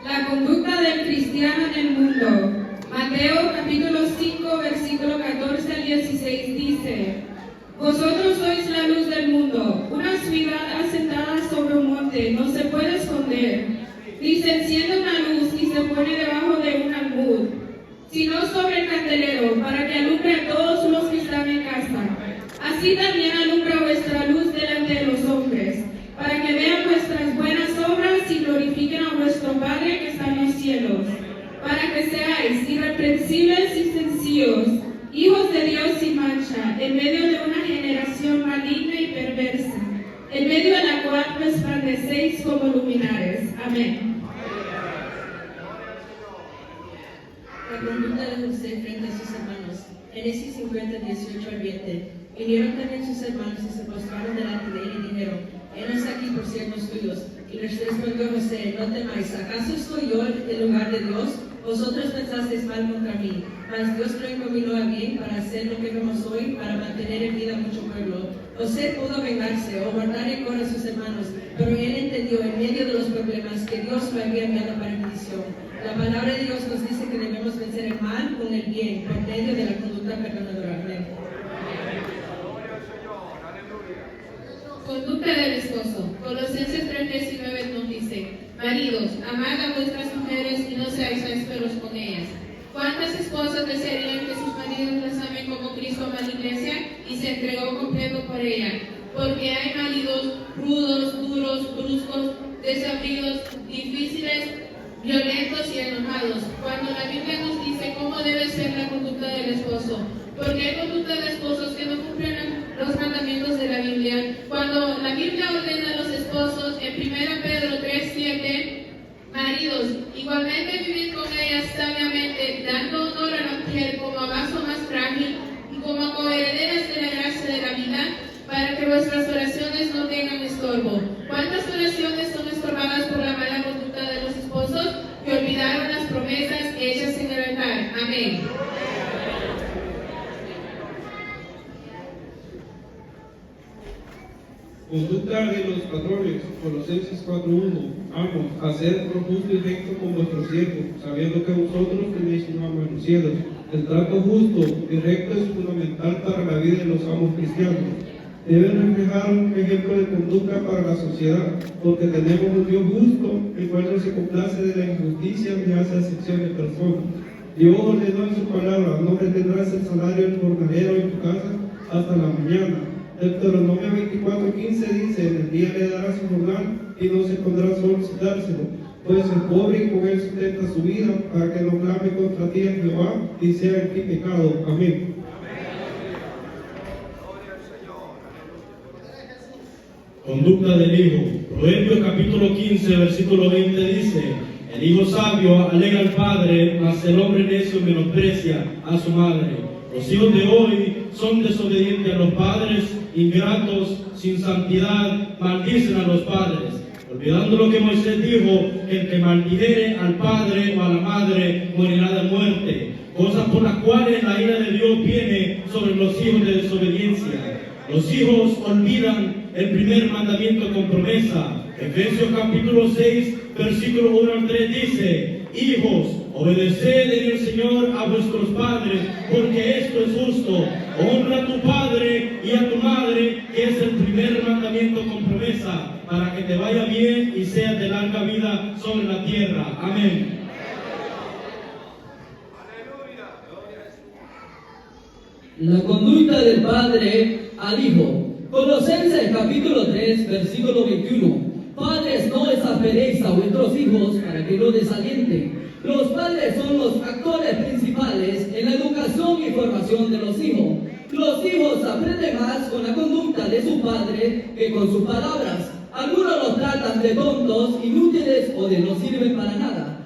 La conducta del cristiano en el mundo. Mateo capítulo 5, versículo 14 al 16 dice: vosotros sois la luz del mundo. Una ciudad asentada sobre un monte no se puede esconder, ni se enciende una luz y se pone debajo de un almud, sino sobre el candelero, para que alumbre a todos los que están en casa. Así también alumbra vuestra luz delante de los hombres, para que vean vuestras buenas obras y glorifiquen a vuestro Padre que está en los cielos. Para que seáis irreprensibles y sencillos, hijos de Dios sin mancha, en medio de una generación maligna y perversa, en medio de la cual resplandecéis como luminares. Amén. La conducta de José frente a sus hermanos. Génesis 50, 18 al 20. Vinieron también sus hermanos y se postraron delante de él y dijeron: henos aquí por siervos tuyos. Y les respondió José: no temáis, ¿acaso estoy yo en lugar de Dios? Vosotros pensasteis mal contra mí, mas Dios lo encaminó a bien para hacer lo que vemos hoy, para mantener en vida mucho pueblo. José pudo vengarse o guardar rencor a sus hermanos, pero él entendió en medio de los problemas que Dios lo había enviado para bendición. La palabra de Dios nos dice que debemos vencer el mal con el bien, por medio de la conducta perdonadora. Amén. Conducta del esposo. Colosenses 3:19 nos dice: maridos, amad a vuestras mujeres y no seáis ásperos con ellas. ¿Cuántas esposas desearían que sus maridos las amen como Cristo ama a la iglesia y se entregó completo por ella. Porque hay maridos rudos, duros, bruscos, desabridos, difíciles, violentos y enojados, cuando la Biblia nos dice cómo debe ser la conducta del esposo. Porque hay conducta de esposos que no cumplen los mandamientos de la Biblia. Cuando la Biblia ordena a los esposos, en 1 Pedro 3:7, maridos, igualmente vivid con ellas sabiamente, dando honor a la mujer como a vaso más frágil y como coherederas de la gracia de la vida, para que vuestras oraciones no tengan estorbo. ¿Cuántas oraciones son estorbadas por la mala conducta de los esposos que olvidaron las promesas hechas en el altar? Amén. Conducta de los patrones, Colosenses 4:1. Amos, haced lo justo y recto con vuestros siervos, sabiendo que vosotros tenéis un amo en los cielos. El trato justo y recto es fundamental para la vida de los amos cristianos. Deben reflejar un ejemplo de conducta para la sociedad, porque tenemos un Dios justo, el cual no se complace de la injusticia ni hace acepción de personas. Dios ordenó en su palabra: no retendrás el salario del jornalero en tu casa hasta la mañana. Deuteronomio 24:15 dice: en el día le dará su jornal y no se pondrá sol sin dárselo, pues el pobre y con él sustenta su vida, para que no clame contra ti en Jehová y sea en ti pecado. Amén. Conducta del hijo. Proverbios capítulo 15, versículo 20 dice: el hijo sabio alega al padre, mas el hombre necio menosprecia a su madre. Los hijos de hoy son desobedientes a los padres, ingratos, sin santidad, maldicen a los padres, olvidando lo que Moisés dijo: el que maldijere al padre o a la madre morirá de muerte. Cosas por las cuales la ira de Dios viene sobre los hijos de desobediencia. Los hijos olvidan el primer mandamiento con promesa. Efesios capítulo 6, versículo 1 al 3 dice: hijos, obedeced en el Señor a vuestros padres, porque esto es justo. Honra a tu padre y a tu madre, que es el primer mandamiento con promesa, para que te vaya bien y seas de larga vida sobre la tierra. Amén. La conducta del padre al hijo. Colosenses capítulo 3, versículo 21. Padres, no exasperéis a vuestros hijos para que no desalienten. Los padres son los actores principales en la educación y formación de los hijos. Los hijos aprenden más con la conducta de su padre que con sus palabras. Algunos los tratan de tontos, inútiles o de no sirven para nada.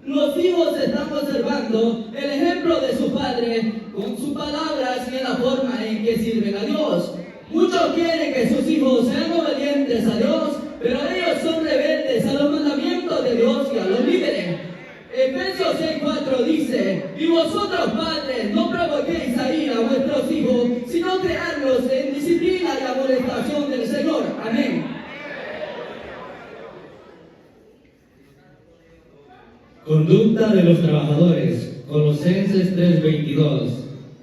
Los hijos están observando el ejemplo de su padre con sus palabras y en la forma en que sirven a Dios. Muchos quieren que sus hijos sean obedientes a Dios, pero ellos son rebeldes a los mandamientos de Dios y a los líderes. Efesios 6:4 dice: y vosotros padres, no provoquéis a ira a vuestros hijos, sino crearlos en disciplina y amonestación del Señor. Amén. Conducta de los trabajadores. Colosenses 3:22.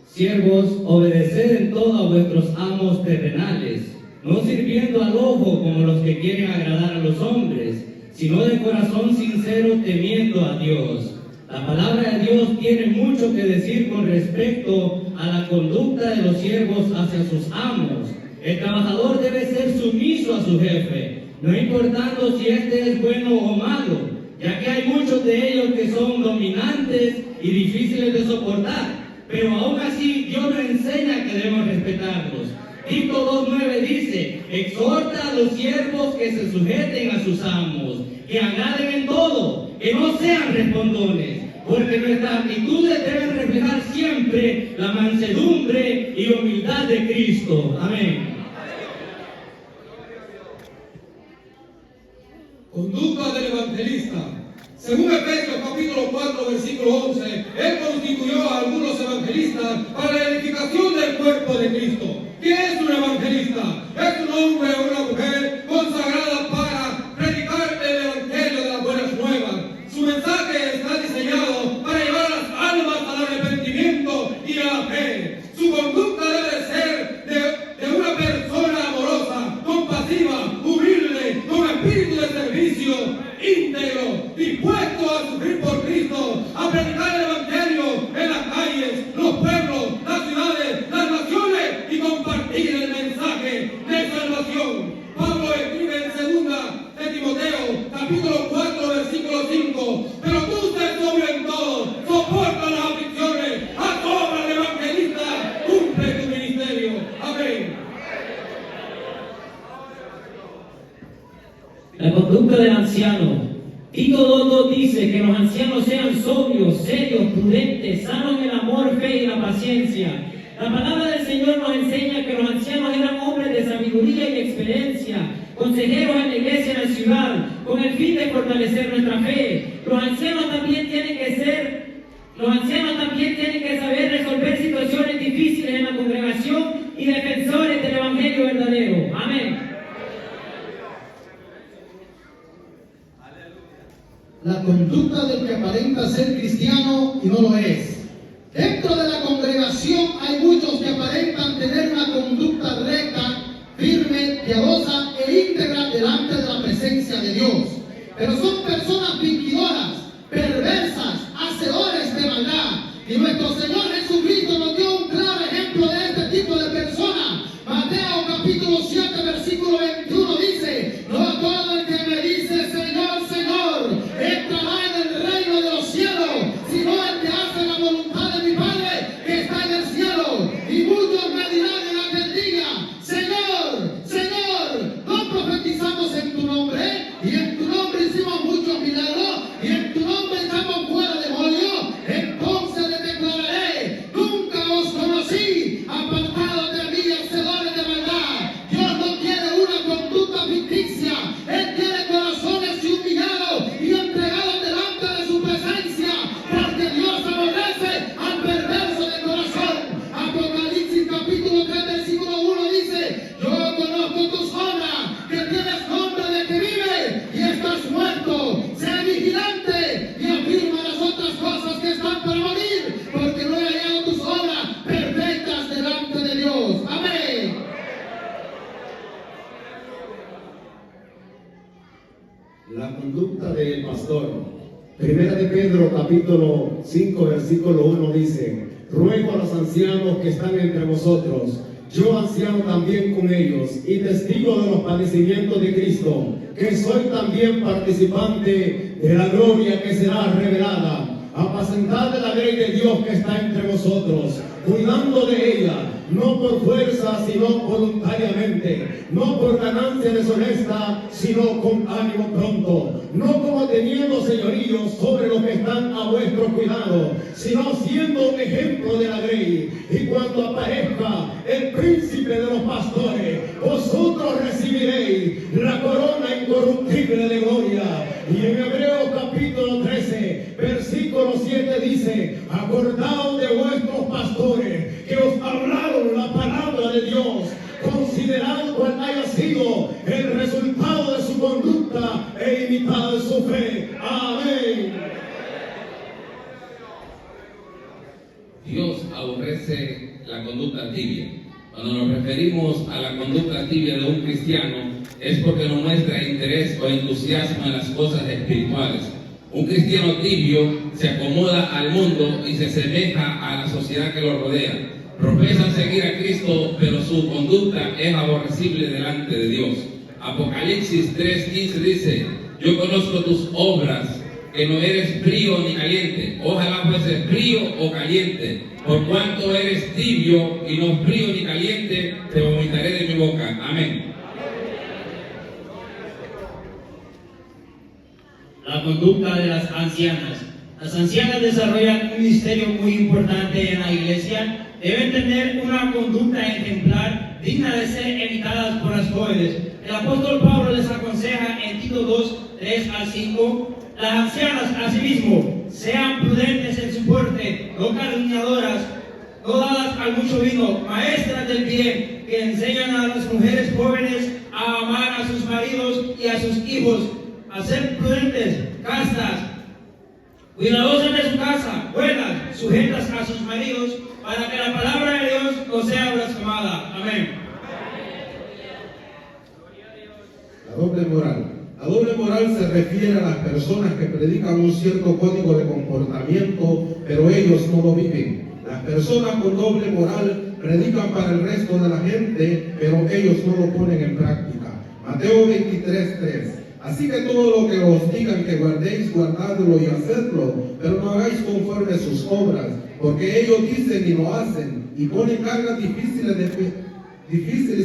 Siervos, obedeced en todo a vuestros amos terrenales, no sirviendo al ojo como los que quieren agradar a los hombres, sino de corazón sincero, temiendo a Dios. La palabra de Dios tiene mucho que decir con respecto a la conducta de los siervos hacia sus amos. El trabajador debe ser sumiso a su jefe, no importando si este es bueno o malo, ya que hay muchos de ellos que son dominantes y difíciles de soportar. Pero aún así Dios nos enseña que debemos respetarlos. Tito 2:9 dice: exhorta a los siervos que se sujeten a sus amos, que agraden en todo, que no sean respondones, porque nuestras actitudes deben reflejar siempre la mansedumbre y humildad de Cristo. Amén. Conducta del evangelista. Según Efesios capítulo 4, versículo 11, Él constituyó a algunos evangelistas para la edificación del cuerpo de Cristo. ¿Qué es un evangelista? Es un hombre o una mujer consagrada para predicar el evangelio de las buenas nuevas. Su mensaje está diseñado para llevar a las almas al arrepentimiento y a la fe. Su conducta debe ser de una persona amorosa, compasiva, humilde, con espíritu de servicio, íntegro, dispuesto a sufrir por Cristo, a predicar el evangelio en las calles, los pueblos, las ciudades, las naciones y compartir del anciano. Tito 2:2 dice que los ancianos sean sobrios, serios, prudentes, sanos en el amor, fe y la paciencia. La palabra del Señor nos enseña que los ancianos eran hombres de sabiduría y experiencia, consejeros en la iglesia en la ciudad, con el fin de fortalecer nuestra fe. Los ancianos también tienen que saber resolver situaciones difíciles en la congregación y defensores del evangelio verdadero. Amén. La conducta del que aparenta ser cristiano y no lo es. Dentro de la congregación hay muchos que aparentan tener una conducta recta, firme, piadosa e íntegra delante de la presencia de Dios. Pero son personas fingidoras, perversas, hacedores de maldad. Y nuestro Señor Jesucristo nos dio un claro ejemplo de este tipo de personas. Mateo capítulo 7, versículo 21 dice: no todo el que me dice Señor, Señor, entrará en el reino de los cielos, sino el que hace la voluntad de mi Padre que está en el cielo. Y muchos me dirán en aquel día: Señor, Señor, no profetizamos en tu nombre, y en tu nombre hicimos muchos milagros, y en tu nombre echamos fuera demonios. Entonces les declararé: nunca os conocí, apartados de mí, hacedores de maldad. Dios no quiere una conducta ficticia, Él quiere corazones humillados y entregados delante de su presencia, porque Dios aborrece al perverso de corazón. Apocalipsis capítulo 3, versículo 1 dice: yo conozco tus obras, que tienes nombre de que vive y estás muerto. Sé vigilante y afirma las otras cosas que están para morir, porque no he hallado tus obras perfectas delante de Dios. Amén. La conducta del pastor. Primera de Pedro capítulo 5 versículo 1 dice: ruego a los ancianos que están entre vosotros, yo anciano también con ellos y testigo de los padecimientos de Cristo, que soy también participante de la gloria que será revelada. Apacentad de la grey de Dios que está entre vosotros, cuidando de ella, no por fuerza, sino voluntariamente, no por ganancia deshonesta, sino con ánimo pronto, no como teniendo señorío sobre los que están a vuestro cuidado, sino siendo ejemplo de la grey. Y cuando aparezca el príncipe de los pastores, vosotros recibiréis la corona incorruptible de gloria. Y en Hebreos capítulo 13, versículo 7 dice: acordaos de vuestros pastores que os hablaron la palabra de Dios, considerad cuál haya sido el resultado de su conducta e imitad su fe. Amén. Dios aborrece la conducta tibia. Cuando nos referimos a la conducta tibia de un cristiano, es porque no muestra interés o entusiasmo en las cosas espirituales. Un cristiano tibio se acomoda al mundo y se asemeja a la sociedad que lo rodea. Profesan seguir a Cristo, pero su conducta es aborrecible delante de Dios. Apocalipsis 3:15 dice: yo conozco tus obras, que no eres frío ni caliente. Ojalá fueses frío o caliente. Por cuanto eres tibio y no frío ni caliente, te vomitaré de mi boca. Amén. La conducta de las ancianas. Las ancianas desarrollan un ministerio muy importante en la iglesia. Deben tener una conducta ejemplar, digna de ser imitadas por las jóvenes. El apóstol Pablo les aconseja en Tito 2, 3 al 5: las ancianas, asimismo, sean prudentes en su porte, no calumniadoras, no dadas al mucho vino, maestras del bien, que enseñan a las mujeres jóvenes a amar a sus maridos y a sus hijos, a ser prudentes, castas, cuidadosas de su casa, buenas, sujetas a sus maridos, para que la palabra de Dios no sea blasfemada. Amén. La doble moral. La doble moral se refiere a las personas que predican un cierto código de comportamiento, pero ellos no lo viven. Las personas con doble moral predican para el resto de la gente, pero ellos no lo ponen en práctica. Mateo 23:3. Así que todo lo que os digan que guardéis, guardadlo y hacedlo, pero no hagáis conforme a sus obras, porque ellos dicen y no hacen, y ponen cargas difíciles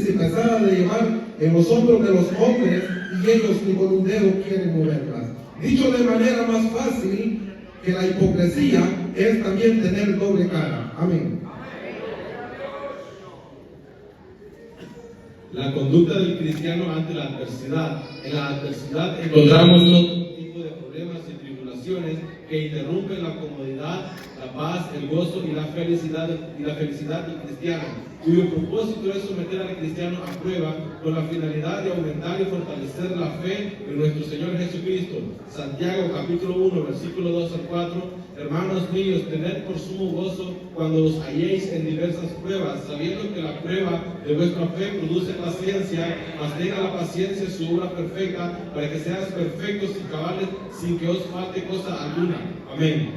y pesadas de llevar en los hombros de los hombres, y ellos ni con un dedo quieren moverlas. Dicho de manera más fácil, que la hipocresía es también tener doble cara. Amén. La conducta del cristiano ante la adversidad. En la adversidad encontramos todo tipo de problemas y tribulaciones que interrumpen la comodidad, la paz, el gozo y la felicidad del cristiano, cuyo propósito es someter al cristiano a prueba con la finalidad de aumentar y fortalecer la fe en nuestro Señor Jesucristo. Santiago capítulo 1, versículo 2 al 4. Hermanos míos, tened por sumo gozo cuando os halléis en diversas pruebas, sabiendo que la prueba de vuestra fe produce paciencia, mas tenga la paciencia su obra perfecta, para que seáis perfectos y cabales sin que os falte cosa alguna. Amén.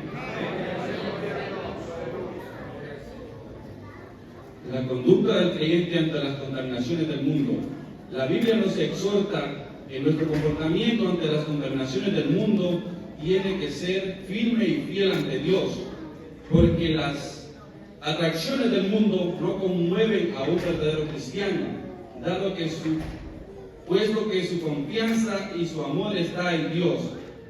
La conducta del creyente ante las contaminaciones del mundo. La Biblia nos exhorta que nuestro comportamiento ante las contaminaciones del mundo tiene que ser firme y fiel ante Dios, porque las atracciones del mundo no conmueven a un verdadero cristiano, puesto que su confianza y su amor está en Dios.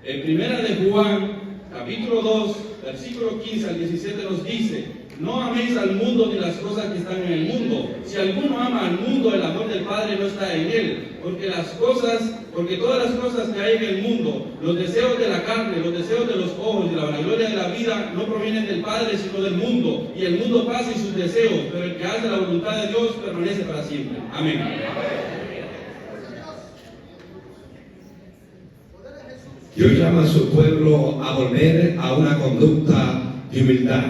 En Primera de Juan, capítulo 2, versículo 15 al 17 nos dice: no améis al mundo ni las cosas que están en el mundo. Si alguno ama al mundo, el amor del Padre no está en él, porque todas las cosas que hay en el mundo, los deseos de la carne, los deseos de los ojos y la vanagloria de la vida, no provienen del Padre, sino del mundo. Y el mundo pasa y sus deseos, pero el que hace la voluntad de Dios permanece para siempre. Amén. Dios llama a su pueblo a volver a una conducta de humildad.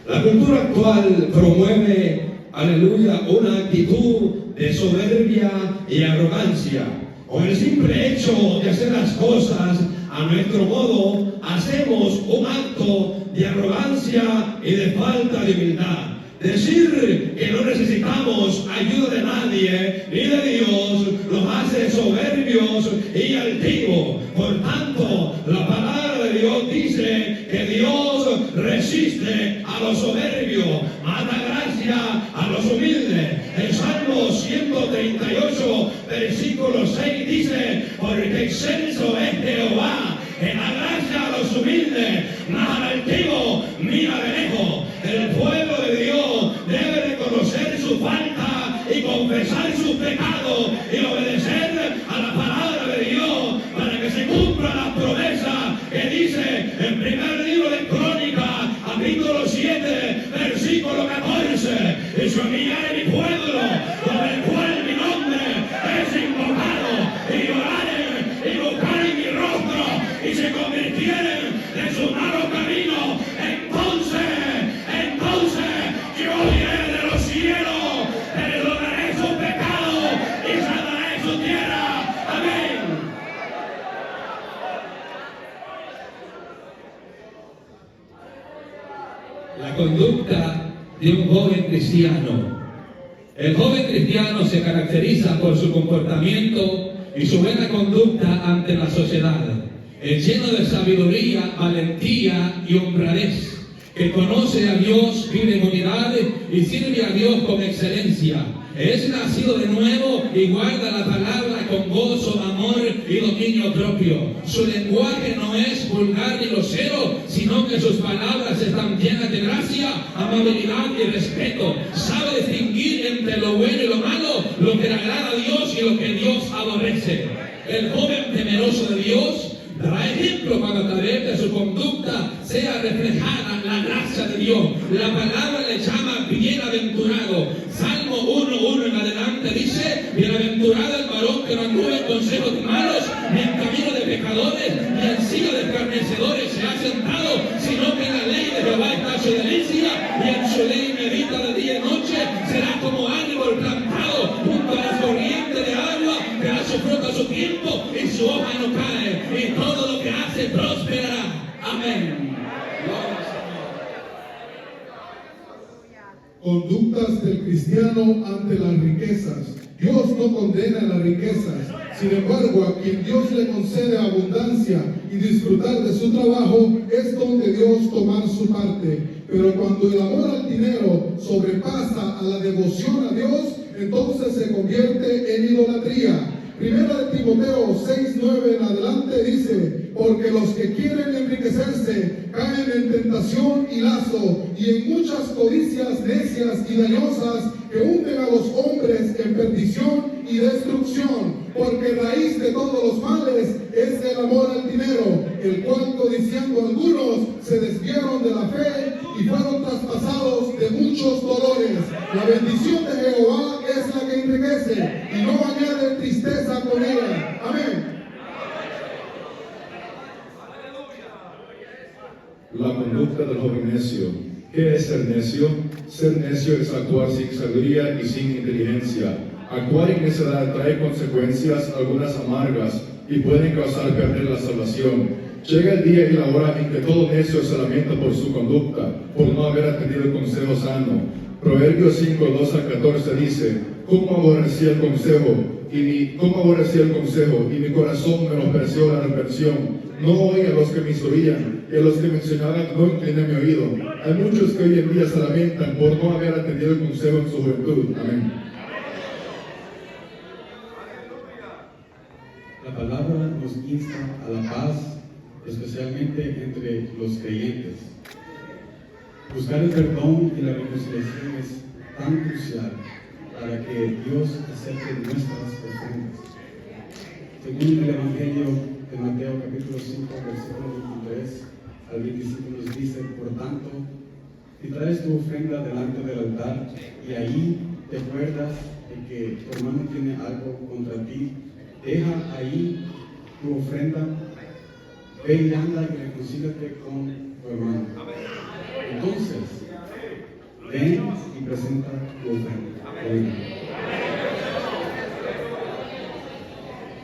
La cultura actual promueve, aleluya, una actitud de soberbia y arrogancia. Con el simple hecho de hacer las cosas a nuestro modo, hacemos un acto de arrogancia y de falta de humildad. Decir que no necesitamos ayuda de nadie ni de Dios nos hace soberbios y altivos. Por tanto, la palabra de Dios dice que Dios resiste a los soberbios, manda gracia a los humildes. El Salmo 138, versículo 6 dice: porque excelso es Jehová en la gracia a los humildes, mas al altivo mira de lejos. El pueblo de Dios debe reconocer su falta y confesar sus pecados y obedecer a la palabra de Dios para que se cumpla la promesa que dice en primer libro de Crónicas, capítulo 7, versículo 14: y se humillare mi pueblo, por el cual mi nombre es invocado, y oraren y buscaren mi rostro y se convirtieren de su malo camino, entonces yo iré de los cielos, perdonaré sus pecados y sanaré su tierra. Amén. La conducta de un joven cristiano. El joven cristiano se caracteriza por su comportamiento y su buena conducta ante la sociedad. Es lleno de sabiduría, valentía y honradez, que conoce a Dios, vive en unidad y sirve a Dios con excelencia. Es nacido de nuevo y guarda la palabra con gozo, amor y dominio propio. Su lenguaje no es vulgar ni grosero, sino que sus palabras están llenas de gracia, amabilidad y respeto. Sabe distinguir entre lo bueno y lo malo, lo que le agrada a Dios y lo que Dios aborrece. El joven temeroso de Dios dará ejemplo cuando a través de su conducta sea reflejada la gracia de Dios. La palabra le llama bienaventurado. Salmo 1:1 en adelante dice: bienaventurado el varón que no anduvo en consejos malos, ni en camino de pecadores, ni en silla de escarnecedores se ha sentado, sino que en la ley de Jehová está su delicia, y en su ley medita de día y noche. Será como árbol plantado junto a las corrientes de agua, que da su fruto a su tiempo y su hoja no cae, y todo lo que hace prosperará. Amén. Conductas del cristiano ante las riquezas. Dios no condena las riquezas. Sin embargo, a quien Dios le concede abundancia y disfrutar de su trabajo, es donde Dios tomar su parte. Pero cuando el amor al dinero sobrepasa a la devoción a Dios, entonces se convierte en idolatría. Primera de Timoteo 6:9 en adelante dice, porque los que quieren enriquecerse caen en tentación y lazo y en muchas codicias necias y dañosas que hunden a los hombres en perdición y destrucción, porque raíz de todos los males es el amor al dinero, el cual codiciando algunos se desviaron de la fe y fueron traspasados de muchos dolores. La bendición de Jehová es la que enriquece y no añade tristeza con ella. Amén. La conducta del joven necio. ¿Qué es ser necio? Ser necio es actuar sin sabiduría y sin inteligencia. Actuar en necedad trae consecuencias, algunas amargas, y pueden causar perder la salvación. Llega el día y la hora en que todo necio se lamenta por su conducta, por no haber atendido el consejo sano. Proverbios 5:2-14 dice, ¿cómo aborrecí el consejo? Y mi corazón menospreció la reprensión. No oí a los que me instruían, y a los que me enseñaban no incliné mi oído. Hay muchos que hoy en día se lamentan por no haber atendido el consejo en su juventud. Amén. La palabra nos insta a la paz, especialmente entre los creyentes. Buscar el perdón y la reconciliación es tan crucial para que Dios acepte nuestras ofrendas. Según el Evangelio de Mateo capítulo 5, versículo 23 al 25 nos dice, por tanto, si traes tu ofrenda delante del altar y ahí te acuerdas de que tu hermano tiene algo contra ti, deja ahí tu ofrenda, ve y anda y reconcíliate con tu hermano. Entonces, ven y presenta tu ofrenda.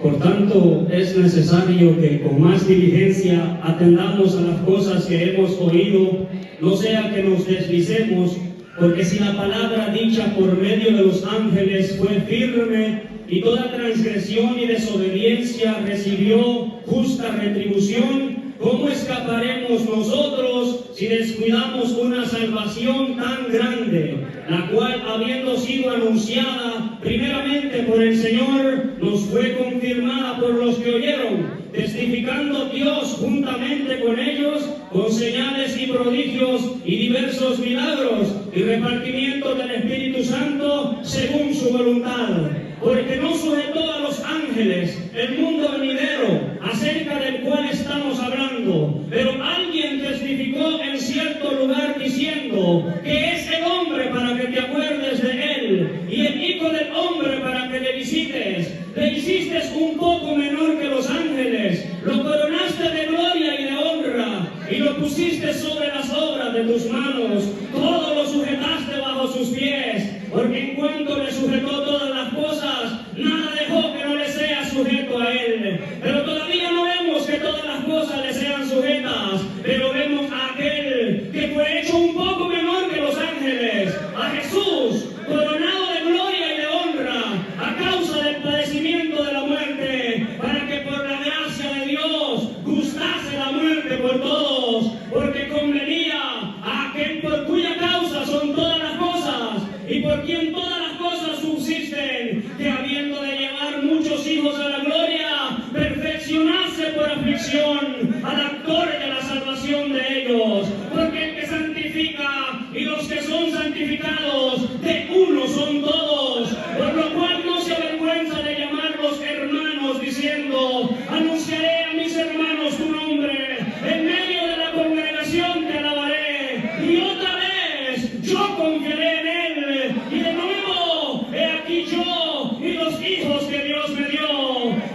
Por tanto, es necesario que con más diligencia atendamos a las cosas que hemos oído, no sea que nos deslicemos, porque si la palabra dicha por medio de los ángeles fue firme, y toda transgresión y desobediencia recibió justa retribución, ¿cómo escaparemos nosotros si descuidamos una salvación tan grande, la cual, habiendo sido anunciada primeramente por el Señor, nos fue confirmada por los que oyeron, testificando Dios juntamente con ellos, con señales y prodigios y diversos milagros y repartimiento del Espíritu Santo según su voluntad? Porque no sujetó a los ángeles el mundo venidero acerca del cual estamos hablando, pero alguien testificó en cierto lugar diciendo que es el hombre para que te acuerdes de él y el hijo del hombre para que le visites. Le hiciste un poco menor que los ángeles, lo coronaste de gloria y de honra y lo pusiste sobre las obras de tus manos, todo lo sujetaste bajo sus pies, porque en cuanto le sujetó todas las cosas, nada dejó que no le sea sujeto a él. Pero todavía no vemos que todas las cosas le sean sujetas, pero vemos a aquel que fue hecho un poco menor que los ángeles, a Jesús, coronado de gloria y de honra, a causa del padecimiento de la muerte, para que por la gracia de Dios gustase la muerte por todos, porque convenía a aquel por cuya causa son todas las cosas, y por quien todas las cosas subsisten, que habiendo de llevar muchos hijos a la gloria, perfeccionase por aflicción al actor de la salvación de ellos. Porque el que santifica y los que son santificados, de uno son todos, por lo cual no se avergüenza de llamarlos hermanos, diciendo, anunciaré a mis hermanos tu nombre, en medio de la congregación te alabaré, y otra vez yo confiaré en él, y de nuevo he aquí yo y los hijos que Dios me dio.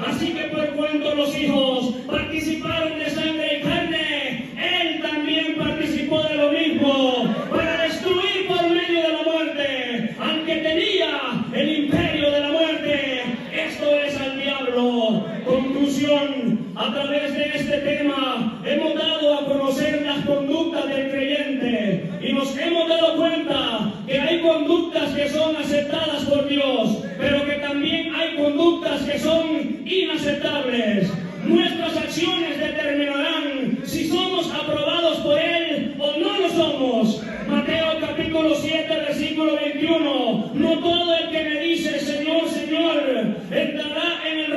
Así que por cuanto los hijos participaron de sangre y carne, él también participó de lo mismo, para destruir por medio de la muerte al que tenía el imperio de la muerte, esto es al diablo. Conclusión: a través de este tema hemos dado a conocer las conductas del creyente y nos hemos dado cuenta que hay conductas que son aceptadas por Dios, pero que también hay conductas que son inaceptables. Nuestras acciones determinarán si somos aprobados por Él o no lo somos. Mateo capítulo 7, versículo 21. No todo el que me dice Señor, Señor, entrará en el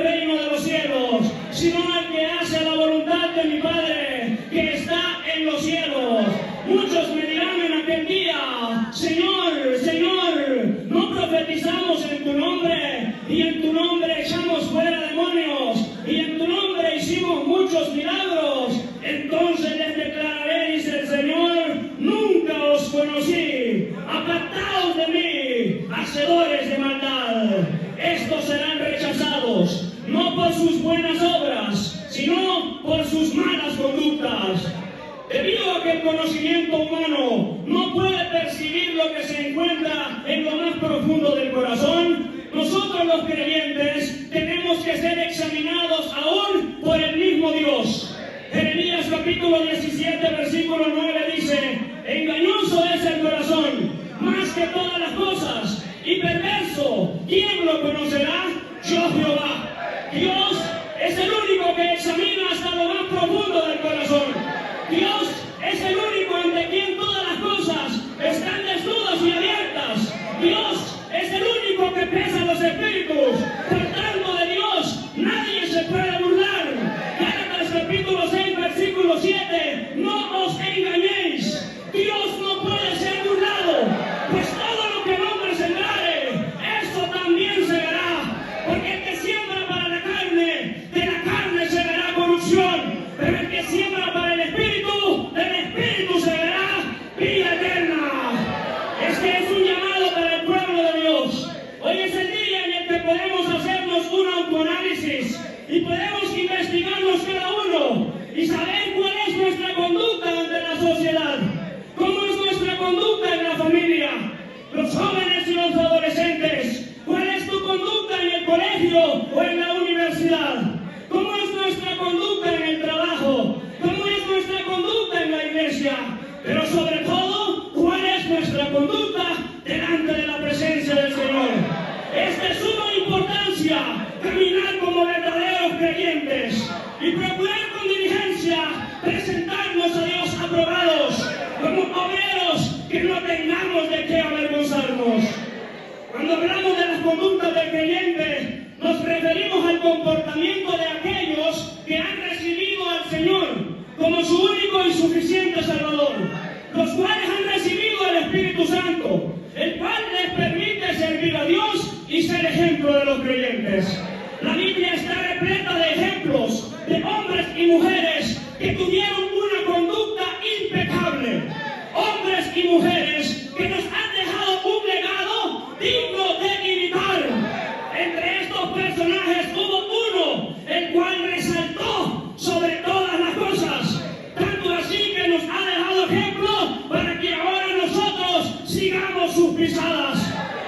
estos serán rechazados, no por sus buenas obras, sino por sus malas conductas. Debido a que el conocimiento humano no puede percibir lo que se encuentra en lo más profundo del corazón, nosotros los creyentes tenemos que ser examinados aún por el mismo Dios. Jeremías capítulo 17, versículo 9 dice: engañoso es el corazón, más que todas las cosas, y perverso, ¿quién lo conocerá? Yo Jehová. Dios es el único que examina hasta lo más profundo del corazón. Dios es el único ante quien todas las cosas están desnudas y abiertas. Dios es el único que pesa los espíritus. Por tanto, de Dios nadie se puede burlar. Gálatas capítulo 6, versículo 7: no os engañéis. Dios no puede ser burlado, pues todo lo que el hombre sembrare, eso también segará. Porque el que siembra para la carne, de la carne segará corrupción. Pero el que siembra para el Espíritu, del Espíritu segará vida eterna. Este es un llamado para el pueblo de Dios. Hoy es el día en el que podemos hacernos un autoanálisis y podemos investigarnos cada uno y saber cuál es nuestra conducta ante la sociedad, cómo es nuestra conducta en la familia, los jóvenes y los adolescentes, cuál es tu conducta en el colegio o en la universidad, cómo es nuestra conducta en el trabajo, cómo es nuestra conducta en la iglesia, pero sobre todo, cuál es nuestra conducta delante de la presencia del Señor. Es de suma importancia caminar como verdaderos creyentes y procurar con diligencia presentarnos a Dios aprobados, como obreros que no tengamos de qué avergonzarnos. Cuando hablamos de las conductas del creyente, nos referimos al comportamiento de aquellos que han recibido al Señor como su único y suficiente Salvador, los cuales han recibido el Espíritu Santo, el cual les permite servir a Dios y ser ejemplo de los creyentes. La Biblia está repleta de ejemplos de hombres y mujeres que tuvieron una conducta impecable, hombres y mujeres que nos han dejado un legado digno de imitar. Entre estos personajes hubo uno, el cual resaltó sobre todas las cosas, tanto así que nos ha dejado ejemplo para que ahora nosotros sigamos sus pisadas,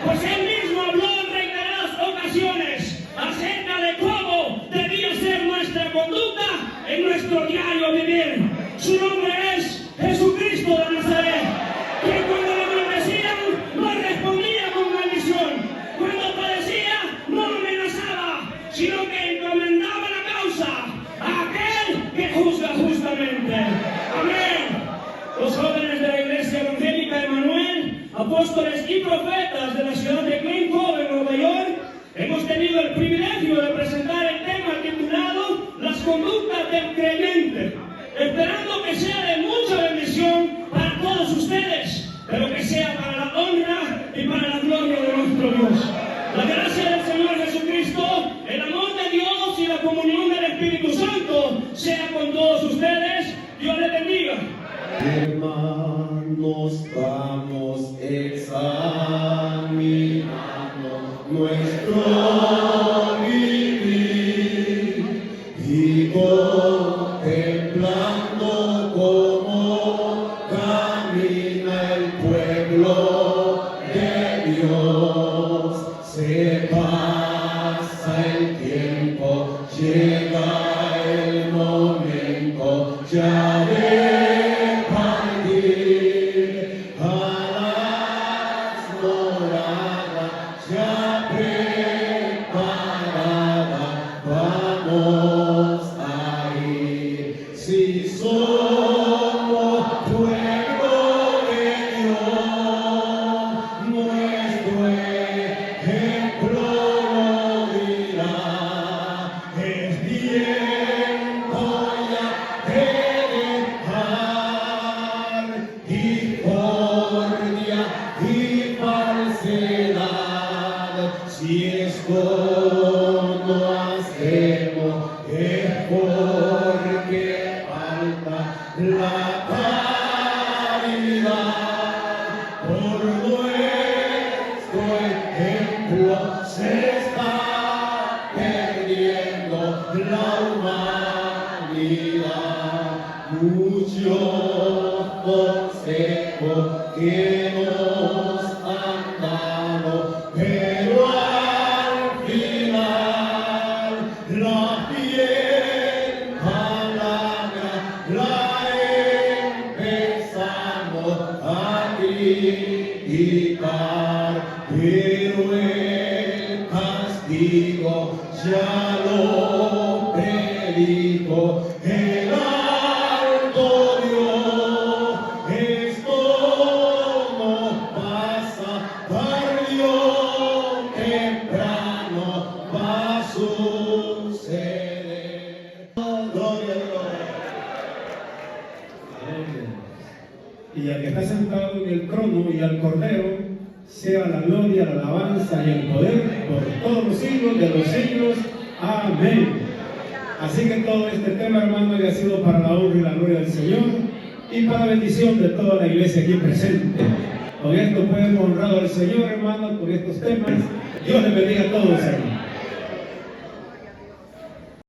pues él mismo habló en reiteradas ocasiones acerca de cómo debía ser nuestra conducta en nuestro diario vivir. Su nombre es Jesucristo de Nazaret, que cuando lo maldecían no respondía con maldición, cuando padecía no amenazaba, sino que encomendaba la causa a aquel que juzga justamente. Amén. Los jóvenes de la Iglesia Evangélica Emanuel, apóstoles y profetas de la ciudad de Glen Cove, Nueva York, hemos tenido el privilegio de presentar el tema titulado Las conductas del creyente, esperando que sea de mucha bendición para todos ustedes, pero que sea para la honra y para la gloria de nuestro Dios. La gracia del Señor Jesucristo, el amor de Dios y la comunión del Espíritu Santo sea con todos ustedes. Dios les bendiga. Hermanos, vamos examinando nuestro vivir y contemplando cómo camina el pueblo de Dios. Se pasa el tiempo, llega el momento ya de partir a las moradas ya preparadas. Vamos a ir si somos pueblo de Dios, nuestro ejemplo lo dirá. Es tiempo ya de dejar discordia y falsedad. Si esto no hacemos es porque falta la caridad. Por nuestro ejemplo se está la humanidad, muchos consejos que nos han dado, pero al final la fiel palabra la empezamos a criticar, pero el castigo ya lo predijo el alto Dios. Esto no pasa, tarde o temprano va a suceder. Gloria a Dios. Y al que está sentado en el trono y al Cordero, sea la gloria, la alabanza y el poder por todos los siglos de los siglos. Amén. Así que todo este tema, hermano, haya sido para la honra y la gloria del Señor y para la bendición de toda la iglesia aquí presente. Con esto podemos honrar al Señor, hermano, con estos temas. Dios les bendiga a todos, hermano.